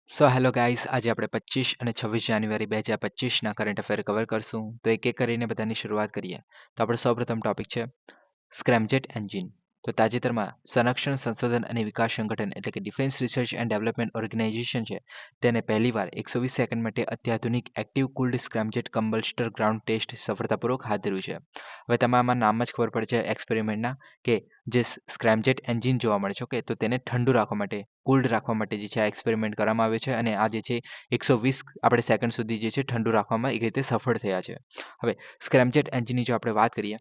Hello guys, આજે આપણે 25 અને 26 જાન્યુઆરી 2025ના કરંટ અફેર કવર કરશું. તો એક એક કરીને બધાની શરૂઆત કરીએ. તો આપણો સૌપ્રથમ ટોપિક છે સ્ક્રેમજેટ એન્જિન. તો તાજેતરમાં સંરક્ષણ સંશોધન અને વિકાસ સંગઠન એટલે કે defence research and development organisation છે તેને પહેલીવાર 120 સેકન્ડ માટે અત્યાધુનિક active cooled scramjet combustor ground test સફળતાપૂર્વક હાથ ધર્યું છે. હવે તમારામાં નામ જ ખબર પડે છે એક્સપેરિમેન્ટના કે જે સ્ક્રેમજેટ એન્જિન જોવા મળે છે, ઓકે, તો તેને ઠંડુ રાખવા માટે, કુલ્ડ રાખવા માટે જે છે આ એક્સપેરિમેન્ટ કરવામાં આવ્યો છે અને આ જે છે 120 આપણે સેકન્ડ સુધી જે છે ઠંડુ રાખવામાં એક રીતે સફળ થયા છે. હવે સ્ક્રેમજેટ એન્જિનની જો આપણે વાત કરીએ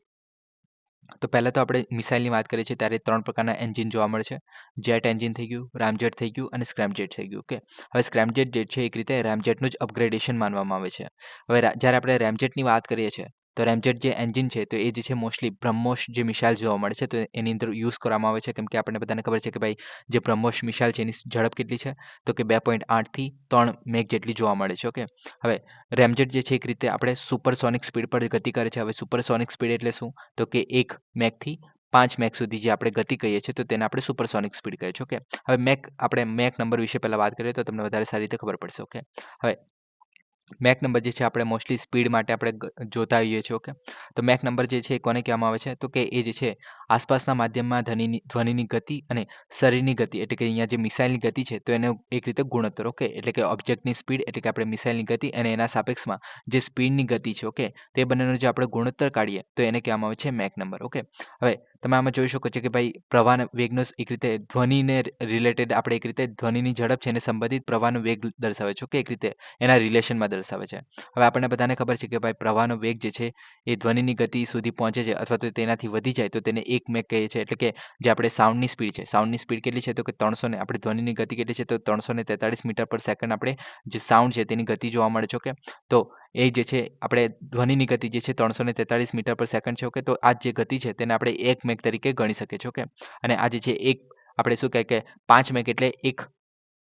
તો પહેલાં તો આપણે મિસાઇલની વાત કરીએ છીએ ત્યારે 3 પ્રકારના એન્જિન જોવા મળે છે. જેટ એન્જિન થઈ ગયું, રામજેટ થઈ ગયું અને સ્ક્રેમજેટ થઈ ગયું, ઓકે. હવે સ્ક્રેમજેટ જે છે એક રીતે રેમજેટનું જ અપગ્રેડેશન માનવામાં આવે છે. હવે જ્યારે આપણે રેમજેટની વાત કરીએ છીએ તો રેમજેટ જે એન્જિન છે તો એ જે છે મોસ્ટલી બ્રહ્મોસ જે મિસાઇલ જોવા મળે છે તો એની અંદર યુઝ કરવામાં આવે છે, કેમ કે આપણને બધાને ખબર છે કે ભાઈ જે બ્રહ્મોસ મિસાઇલ છે એની ઝડપ કેટલી છે તો કે 2.8થી 3 મેક જેટલી જોવા મળે છે, ઓકે. હવે રેમજેટ જે છે એક રીતે આપણે સુપરસોનિક સ્પીડ પર ગતિ કરે છે. હવે સુપરસોનિક સ્પીડ એટલે શું તો કે 1 મેકથી 5 મેક સુધી જે આપણે ગતિ કહીએ છીએ તો તેને આપણે સુપરસોનિક સ્પીડ કહીએ છીએ, ઓકે. હવે આપણે મેક નંબર વિશે પહેલા વાત કરીએ તો તમને વધારે સારી રીતે ખબર પડશે, ઓકે. હવે મેક નંબર જે છે આપણે મોસ્ટલી સ્પીડ માટે આપણે જોતા હોઈએ છીએ, ઓકે. તો મેક નંબર જે છે એ કોને કહેવામાં આવે છે તો કે એ જે છે આસપાસના માધ્યમમાં ધ્વનિની ગતિ અને શરીરની ગતિ એટલે કે અહીંયા જે મિસાઇલની ગતિ છે તો એનો એક રીતે ગુણોત્તર, ઓકે, એટલે કે ઓબ્જેક્ટની સ્પીડ એટલે કે આપણે મિસાઇલની ગતિ અને એના સાપેક્ષમાં જે સ્પીડની ગતિ છે, ઓકે, તે બંનેનો જે આપણે ગુણોત્તર કાઢીએ તો એને કહેવામાં આવે છે મેક નંબર, ઓકે. હવે તમે આમાં જોઈ શકો છો કે ભાઈ પ્રવાહના વેગનો એક રીતે ધ્વનિને રિલેટેડ આપણે એક રીતે ધ્વનિની ઝડપ છે એને સંબંધિત પ્રવાહનો વેગ દર્શાવે છે, ઓકે, એક રીતે એના રિલેશનમાં દર્શાવે છે. હવે આપણને બધાને ખબર છે કે ભાઈ પ્રવાહનો વેગ જે છે એ ધ્વનિની ગતિ સુધી પહોંચે છે અથવા તો તેનાથી વધી જાય તો તેને 1 મેક કહીએ છીએ. એટલે કે જે આપણે સાઉન્ડની સ્પીડ છે, સાઉન્ડની સ્પીડ કેટલી છે તો કે 300 ને આપણે ધ્વનિની ગતિ કેટલી છે તો 343 મીટર પર સેકન્ડ આપણે જે સાઉન્ડ છે તેની ગતિ જોવા મળે છે, ઓકે. તો એ જે છે આપણે ધ્વનિની ગતિ જે છે 343 મીટર પર સેકન્ડ છે, ઓકે. તો આ જે ગતિ છે તેને આપણે 1 મેક તરીકે ગણી શકીએ છીએ, ઓકે. અને આ જે છે એક આપણે શું કહે કે 5 મેક એટલે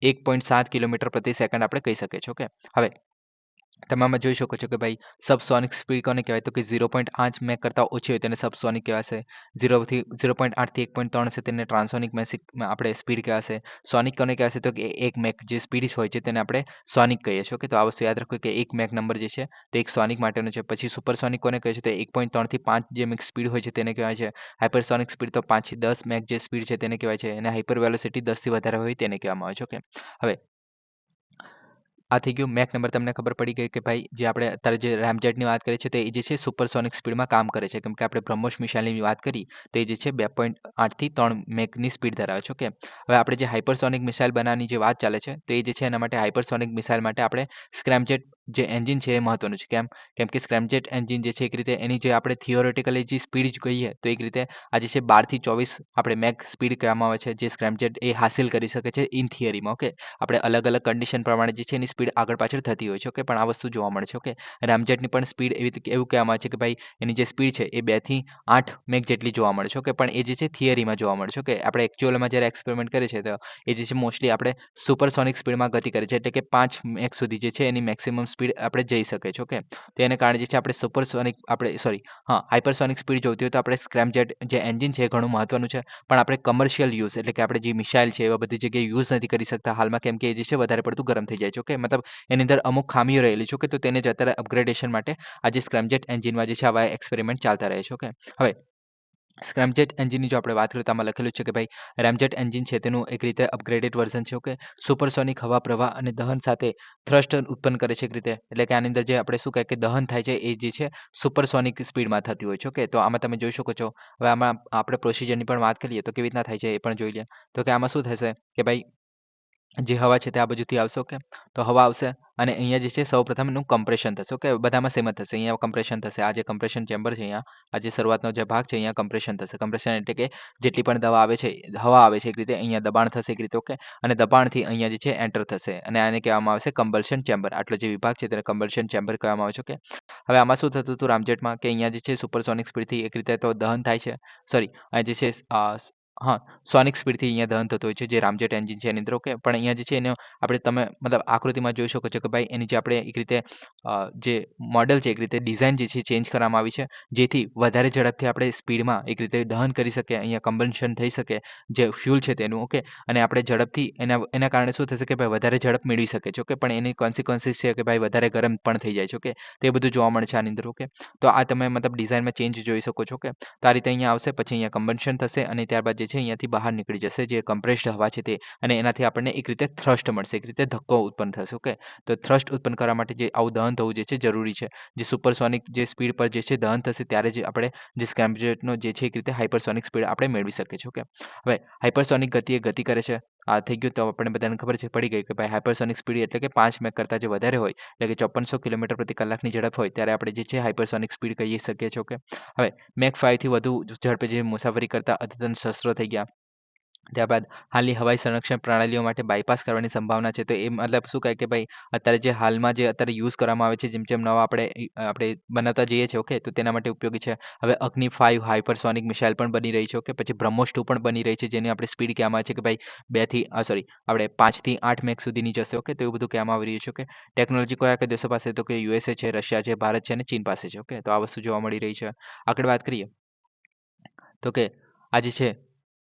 1.7 કિલોમીટર પ્રતિ સેકન્ડ આપણે કહી શકીએ છીએ, ઓકે. હવે તમે આમાં જોઈ શકો છો કે ભાઈ સબસોનિક સ્પીડ કોને કહેવાય તો કે 0.8 મેક કરતાં ઓછી હોય તેને સબસોનિક કહેવાશે. 0.8થી 1.3 છે તેને ટ્રાન્સોનિક આપણે સ્પીડ કહેવાશે. સોનિક કોને કહેવાશે તો કે 1 મેક જે સ્પીડ હોય છે તેને આપણે સોનિક કહીએ છીએ, ઓકે. તો આ વસ્તુ યાદ રાખો કે 1 મેક નંબર જે છે તે એક સોનિક માટેનો છે. પછી સુપરસોનિક કોને કહે છે તો 1.3થી 5 જે મેક સ્પીડ હોય છે તેને કહેવાય છે. હાઇપરસોનિક સ્પીડ તો 5 થી 10 મેક જે સ્પીડ છે તેને કહેવાય છે અને હાઇપર વેલોસિટી 10 થી વધારે હોય તેને કહેવામાં આવે છે, ઓકે. હવે આ થઈ ગયું મેક નંબર. તમને ખબર પડી ગઈ કે ભાઈ જે આપણે અત્યારે જે રેમજેટની વાત કરીએ છીએ તો એ જે છે સુપરસોનિક સ્પીડમાં કામ કરે છે, કેમ કે આપણે બ્રહ્મોસ મિસાઇલની વાત કરી તો એ જે છે 2.8થી 3 મેકની સ્પીડ ધરાવે છે, ઓકે. હવે આપણે જે હાઇપરસોનિક મિસાઇલ બનાવવાની જે વાત ચાલે છે તો એ જે છે એના માટે હાઇપરસોનિક મિસાઇલ માટે આપણે સ્ક્રેમજેટ જે એન્જિન છે એ મહત્વનું છે. કેમ કે સ્ક્રેમજેટ એન્જિન જે છે એક રીતે એની જે આપણે થિયોરેટિકલી જે સ્પીડ કહીએ તો એક રીતે આ જે છે 12થી 24 આપણે મેક સ્પીડ કહેવામાં આવે છે જે સ્ક્રેમજેટ એ હાસિલ કરી શકે છે ઇન થિયરીમાં, ઓકે. આપણે અલગ અલગ કન્ડિશન પ્રમાણે જે છે એની સ્પીડ આગળ પાછળ થતી હોય છે, ઓકે. પણ આ વસ્તુ જોવા મળે છે, ઓકે. રેમજેટની પણ સ્પીડ એવું કહેવામાં આવે છે કે ભાઈ એની જે સ્પીડ છે એ 2થી 8 મેક જેટલી જોવા મળે છે, ઓકે. પણ એ જે છે થિયરીમાં જોવા મળે છે, ઓકે. આપણે એકચ્યુઅલમાં જ્યારે એક્સપેરિમેન્ટ કરીએ છીએ તો એ જે છે મોસ્ટલી આપણે સુપરસોનિક સ્પીડમાં ગતિ કરે છે એટલે કે 5 મેક સુધી જે છે એની મેક્સિમમ સ્પીડ આપણે જઈ શકીએ છીએ, ઓકે. તો એને કારણે જે છે આપણે સુપરસોનિક આપણે હાઇપરસોનિક સ્પીડ જોઈતી હોય તો આપણે સ્ક્રેમજેટ જે એન્જિન છે એ ઘણું મહત્વનું છે. પણ આપણે કમર્શિયલ યુઝ એટલે કે આપણે જે મિસાઇલ છે એવા બધી જગ્યાએ યુઝ નથી કરી શકતા હાલમાં, કેમ કે એ જે છે વધારે પડતું ગરમ થઈ જાય છે, ઓકે. મતલબ એની અંદર અમુક ખામીઓ રહેલી છે, ઓકે. તો તેને જ અત્યારે અપગ્રેડેશન માટે આ જે સ્ક્રેમજેટ એન્જિનમાં જે છે આવા એક્સપેરિમેન્ટ ચાલતા રહે છે, ઓકે. હવે સ્ક્રેમજેટ એન્જિનની જો આપણે વાત કરીએ તો આમાં લખેલું છે કે ભાઈ રેમજેટ એન્જિન છે તેનું એક રીતે અપગ્રેડેડ વર્ઝન છે, ઓકે. સુપરસોનિક હવા પ્રવાહ અને દહન સાથે થ્રસ્ટ ઉત્પન્ન કરે છે એક રીતે, એટલે કે આની અંદર જે આપણે શું કહે કે દહન થાય છે એ જે છે સુપરસોનિક સ્પીડમાં થતી હોય છે, ઓકે. તો આમાં તમે જોઈ શકો છો. હવે આમાં આપણે પ્રોસિજરની પણ વાત કરીએ તો કેવી રીતના થાય છે એ પણ જોઈ લે. તો કે આમાં શું થશે કે ભાઈ જે હવા છે તે આ બાજુથી આવશે, ઓકે. તો હવા આવશે અને અહીંયા જે છે સૌપ્રથમ એનું કમ્પ્રેશન થશે, ઓકે. બધામાં સેમ જ થશે. અહીંયા કમ્પ્રેશન થશે. આ જે કમ્પ્રેશન ચેમ્બર છે અહીંયા આ જે શરૂઆતનો જે ભાગ છે અહીંયા કમ્પ્રેશન થશે. કમ્પ્રેશન એટલે કે જેટલી પણ હવા આવે છે એક રીતે અહીંયા દબાણ થશે એક રીતે, ઓકે. અને દબાણથી અહીંયા જે છે એન્ટર થશે અને આને કહેવામાં આવશે કમ્બલ્શન ચેમ્બર. આટલો જે વિભાગ છે તેને કમ્બલ્શન ચેમ્બર કહેવામાં આવે છે, ઓકે. હવે આમાં શું થતું હતું રામજેટમાં કે અહીંયા જે છે સુપરસોનિક સ્પીડથી એક રીતે તો દહન થાય છે. સોરી, આ જે છે હા, સોનિક સ્પીડથી અહીંયા દહન થતું હોય છે, જે રામજેટ એન્જિન છે એની અંદર. ઓકે, પણ અહીંયા જે છે એનો આપણે તમે મતલબ આકૃતિમાં જોઈ શકો છો કે ભાઈ એની જે આપણે એક રીતે જે મોડેલ છે, એક રીતે ડિઝાઇન જે છે ચેન્જ કરવામાં આવી છે, જેથી વધારે ઝડપથી આપણે સ્પીડમાં એક રીતે દહન કરી શકીએ, અહીંયા કમ્બન્શન થઈ શકે, જે ફ્યુલ છે તેનું. ઓકે, અને આપણે ઝડપથી એના કારણે શું થશે કે ભાઈ વધારે ઝડપ મેળવી શકે છે. ઓકે, પણ એની કોન્સિક્વન્સીસ છે કે ભાઈ વધારે ગરમ પણ થઈ જાય છે. ઓકે, તે બધું જોવા મળે છે આની અંદર. ઓકે, તો આ તમે મતલબ ડિઝાઇનમાં ચેન્જ જોઈ શકો છો. ઓકે, તો આ રીતે અહીંયા આવશે, પછી અહીંયા કમ્બન્શન થશે અને ત્યારબાદ જે છે અહીંયાથી બહાર નીકળી જશે જે કમ્પ્રેસ્ડ હવા છે તે, અને એનાથી આપણને એક રીતે થ્રસ્ટ મળશે, એક રીતે ધક્કો ઉત્પન્ન થશે. ઓકે, તો થ્રસ્ટ ઉત્પન્ન કરવા માટે જે આવું દહન થવું જે છે જરૂરી છે. જે સુપરસોનિક જે સ્પીડ પર જે છે દહન થશે ત્યારે જ આપણે જે સ્કેમ્પજેટનો જે છે એક રીતે હાઇપરસોનિક સ્પીડ આપણે મેળવી શકીએ છીએ. ઓકે, હવે હાઇપરસોનિક ગતિ એ ગતિ કરે છે. આ થઈ ગયું, તો આપણને બધાને ખબર છે પડી ગઈ કે ભાઈ હાઇપરસોનિક સ્પીડ એટલે કે 5 મેક કરતાં જે વધારે હોય, એટલે કે 5400 કિલોમીટર પ્રતિ કલાકની ઝડપ હોય ત્યારે આપણે જે છે હાઇપરસોનિક સ્પીડ કહી શકીએ છીએ. ઓકે, હવે મેક 5 થી વધુ ઝડપે જે મુસાફરી કરતા અદ્યતન શસ્ત્રો થઈ ગયા. ત્યારબાદ હાલની હવાઈ સંરક્ષણ પ્રણાલીઓ માટે બાયપાસ કરવાની સંભાવના છે. તો એ મતલબ શું કહે કે ભાઈ અત્યારે જે હાલમાં જે અત્યારે યુઝ કરવામાં આવે છે, જેમ જેમ નવા આપણે બનાવતા જઈએ છીએ. ઓકે, તો તેના માટે ઉપયોગી છે. હવે અગ્નિ 5 હાઇપરસોનિક મિસાઇલ પણ બની રહી છે. ઓકે, પછી બ્રહ્મોસ 2 પણ બની રહી છે, જેની આપણે સ્પીડ કહેવામાં આવે છે કે ભાઈ 2 થી સોરી આપણે 5 થી 8 મેક સુધીની જશે. ઓકે, તો એવું બધું કહેવામાં આવી રહ્યું છે. ઓકે, ટેકનોલોજી કયા કયા દેશો પાસે, તો કે યુએસએ છે, રશિયા છે, ભારત છે અને ચીન પાસે છે. ઓકે, તો આ વસ્તુ જોવા મળી રહી છે. આગળ વાત કરીએ તો કે આ જે છે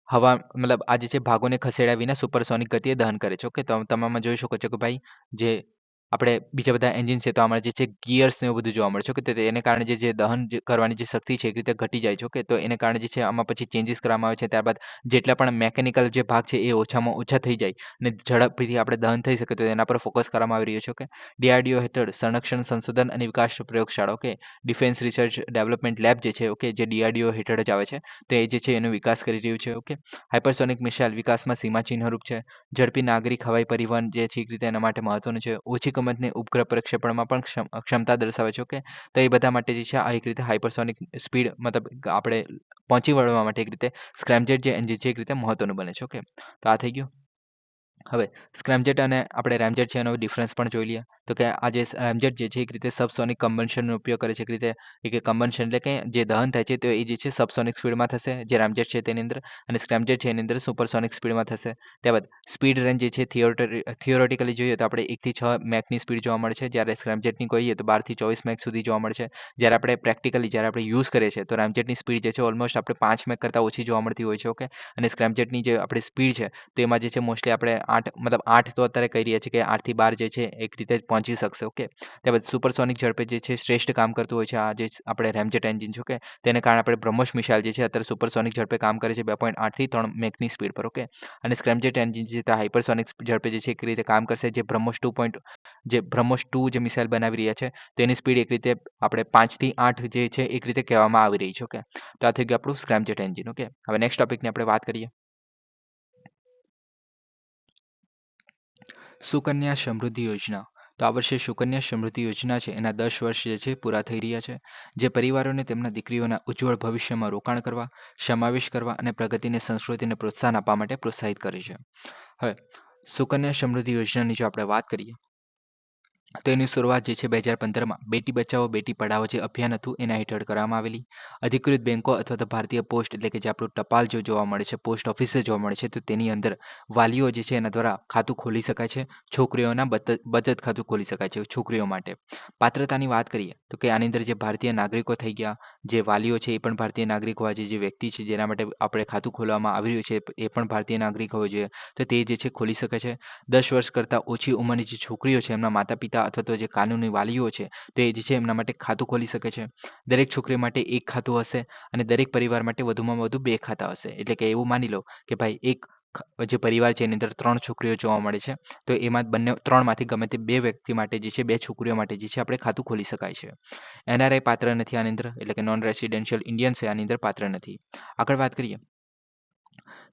હવા મતલબ આ જે છે ભાગોને ખસેડ્યા વિના સુપરસોનિક ગતિએ દહન કરે છે. ઓકે, તો તમે આમાં જોઈ શકો છો કે ભાઈ જે આપણે બીજા બધા એન્જિન છે તો આમાં જે છે ગિયર્સ ને એવું બધું જોવા મળે છે. ઓકે, તો એને કારણે જે દહન કરવાની જે શક્તિ છે એક રીતે ઘટી જાય છે. ઓકે, તો એને કારણે જે છે આમાં પછી ચેન્જીસ કરવામાં આવે છે. ત્યારબાદ જેટલા પણ મેકેનિકલ જે ભાગ છે એ ઓછામાં ઓછા થઈ જાય અને ઝડપથી આપણે દહન થઈ શકે, તો એના પર ફોકસ કરવામાં આવી રહ્યો છે. ઓકે, ડીઆરડીઓ હેઠળ સંરક્ષણ સંશોધન અને વિકાસ પ્રયોગશાળા. Okay, defence research development lab જે છે, ઓકે, જે ડીઆરડીઓ હેઠળ જ આવે છે, તો એ જે છે એનો વિકાસ કરી રહ્યું છે. ઓકે, હાઇપરસોનિક મિસાઇલ વિકાસમાં સીમાચિહ્નરૂપ છે. ઝડપી નાગરિક હવાઈ પરિવહન જે છે એક રીતે એના માટે મહત્વનું છે. ઓછી કિંમતની ઉપગ્રહ પ્રક્ષેપણમાં પણ ક્ષમતા દર્શાવે છે. ઓકે, તો એ બધા માટે જે છે આ એક રીતે હાઇપરસોનિક સ્પીડ મતલબ આપણે પહોંચી વળવા માટે એક રીતે સ્ક્રેમજેટ જે એન્જિન છે એક રીતે મહત્વનું બને છે. ઓકે, તો આ થઈ ગયું. હવે સ્ક્રેમજેટ અને આપણે રેમજેટ છે એનો ડિફરન્સ પણ જોઈ લઈએ. તો કે આ જે રેમજેટ જે છે એક રીતે સબસોનિક કમ્બન્શનનો ઉપયોગ કરે છે. એક રીતે કમ્બન્શન એટલે કે જે દહન થાય છે તો એ જે છે સબસોનિક સ્પીડમાં થશે, જે રેમજેટ છે તેની અંદર, અને સ્ક્રેમજેટ છે એની અંદર સુપરસોનિક સ્પીડમાં થશે. ત્યારબાદ સ્પીડ રેન્જ જે છે થિયોરેટિકલી જોઈએ તો આપણે 1 થી 6 મેકની સ્પીડ જોવા મળે છે, જ્યારે સ્ક્રેમજેટની કહીએ તો 12 થી 24 મેક સુધી જોવા મળે છે. જ્યારે આપણે પ્રેક્ટિકલી જ્યારે આપણે યુઝ કરીએ છીએ તો રેમજેટની સ્પીડ જે છે ઓલમોસ્ટ આપણે 5 મેક કરતાં ઓછી જોવા મળતી હોય છે. ઓકે, અને સ્ક્રેમજેટની જે આપણી સ્પીડ છે તેમાં જે છે મોસ્ટલી આપણે 8 મતલબ 8 તો અત્યારે કહી રહ્યા છીએ કે 8 થી 12 જે છે એક રીતે પહોંચી શકશે. ઓકે, ત્યારબાદ સુપરસોનિક ઝડપે જે છે શ્રેષ્ઠ કામ કરતું હોય છે આ જે આપણે રેમજેટ એન્જિન છે. ઓકે, તેને કારણે આપણે બ્રહ્મોસ મિસાઇલ જે છે અત્યારે સુપરસોનિક ઝડપે કામ કરે છે 2.8 થી 3 મેકની સ્પીડ પર. ઓકે, અને સ્ક્રેમજેટ એન્જિન જે છે હાઇપરસોનિક ઝડપે જે છે એક રીતે કામ કરશે, જે બ્રહ્મોસ 2 જે મિસાઇલ બનાવી રહ્યા છે તેની સ્પીડ એક રીતે આપણે 5 થી 8 જે છે એક રીતે કહેવામાં આવી રહી છે. ઓકે, તો આ થઈ ગયું આપણું સ્ક્રેમજેટ એન્જિન. ઓકે, હવે નેક્સ્ટ ટોપિકની આપણે વાત કરીએ. સુકન્યા સમૃદ્ધિ યોજના. તો આ વર્ષે સુકન્યા સમૃદ્ધિ યોજના છે એના 10 વર્ષ જે છે પૂરા થઈ રહ્યા છે, જે પરિવારોને તેમના દીકરીઓના ઉજ્જવળ ભવિષ્યમાં રોકાણ કરવા, સમાવેશ કરવા અને પ્રગતિને સંસ્કૃતિને પ્રોત્સાહન આપવા માટે પ્રોત્સાહિત કરે છે. હવે સુકન્યા સમૃદ્ધિ યોજનાની જો આપણે વાત કરીએ તો એની શરૂઆત જે છે 2015માં બેટી બચાવો બેટી પઢાઓ જે અભિયાન હતું એના હેઠળ કરવામાં આવેલી. અધિકૃત બેંકો અથવા તો ભારતીય પોસ્ટ એટલે કે જે આપણું ટપાલ જો જોવા મળે છે, પોસ્ટ ઓફિસે જોવા મળે છે, તો તેની અંદર વાલીઓ જે છે એના દ્વારા ખાતું ખોલી શકાય છે. છોકરીઓના બચત ખાતું ખોલી શકાય છે છોકરીઓ માટે. પાત્રતાની વાત કરીએ તો કે આની અંદર જે ભારતીય નાગરિકો થઈ ગયા, જે વાલીઓ છે એ પણ ભારતીય નાગરિક હોવા જોઈએ, જે વ્યક્તિ છે જેના માટે આપણે ખાતું ખોલવામાં આવી રહ્યું છે એ પણ ભારતીય નાગરિક હોવો જોઈએ, તો તે જે છે ખોલી શકે છે. 10 વર્ષ કરતાં ઓછી ઉંમરની જે છોકરીઓ છે એમના માતા પિતા અથવા તો જે કાનૂની વાલીઓ છે તે જે છે એમના માટે ખાતું ખોલી શકે છે. દરેક છોકરી માટે એક ખાતું હશે અને દરેક પરિવાર માટે વધુમાં વધુ 2 ખાતા હશે. એટલે કે એવું માની લો કે ભાઈ એક જે પરિવાર છે એની અંદર 3 છોકરીઓ જોવા મળે છે, તો એમાં બંને 3 માંથી ગમે તે 2 વ્યક્તિ માટે જે છે 2 છોકરીઓ માટે જે છે આપણે ખાતું ખોલી શકાય છે. એનઆરઆઈ પાત્ર નથી આની અંદર, એટલે કે નોન રેસિડેન્શિયલ ઇન્ડિયન છે આની અંદર પાત્ર નથી. આગળ વાત કરીએ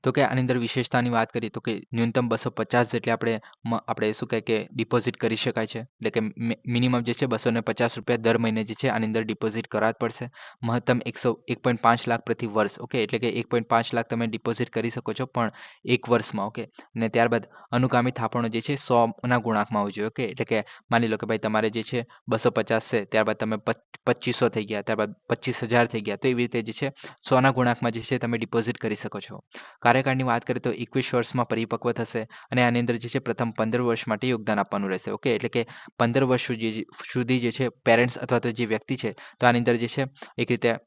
તો કે આની અંદર વિશેષતાની વાત કરીએ તો કે ન્યૂનતમ 250 જેટલી આપણે શું કહે કે ડિપોઝિટ કરી શકાય છે. એટલે કે મિનિમમ જે છે 250 રૂપિયા દર મહિને જે છે આની અંદર ડિપોઝિટ કરવા જ પડશે. મહત્તમ 1.5 લાખ પ્રતિ વર્ષ. ઓકે, એટલે કે 1.5 લાખ તમે ડિપોઝિટ કરી શકો છો પણ એક વર્ષમાં. ઓકે, અને ત્યારબાદ અનુગામી થાપણો જે છે 100ના ગુણાંકમાં હોવી જોઈએ. ઓકે, એટલે કે માની લો કે ભાઈ તમારે જે છે 250 છે, ત્યારબાદ તમે 2500 થઈ ગયા, ત્યારબાદ 25,000 થઈ ગયા, તો એવી રીતે જે છે 100ના ગુણાંકમાં જે છે તમે ડિપોઝિટ કરી શકો છો. કાર્યકાળની વાત કરીએ તો 21 વર્ષમાં પરિપક્વ થશે અને આની અંદર જે છે પ્રથમ 15 વર્ષ માટે યોગદાન આપવાનું રહેશે. ઓકે, એટલે કે 15 વર્ષ સુધી જે છે પેરેન્ટ્સ અથવા તો જે વ્યક્તિ છે તો આની અંદર જે છે એક રીતે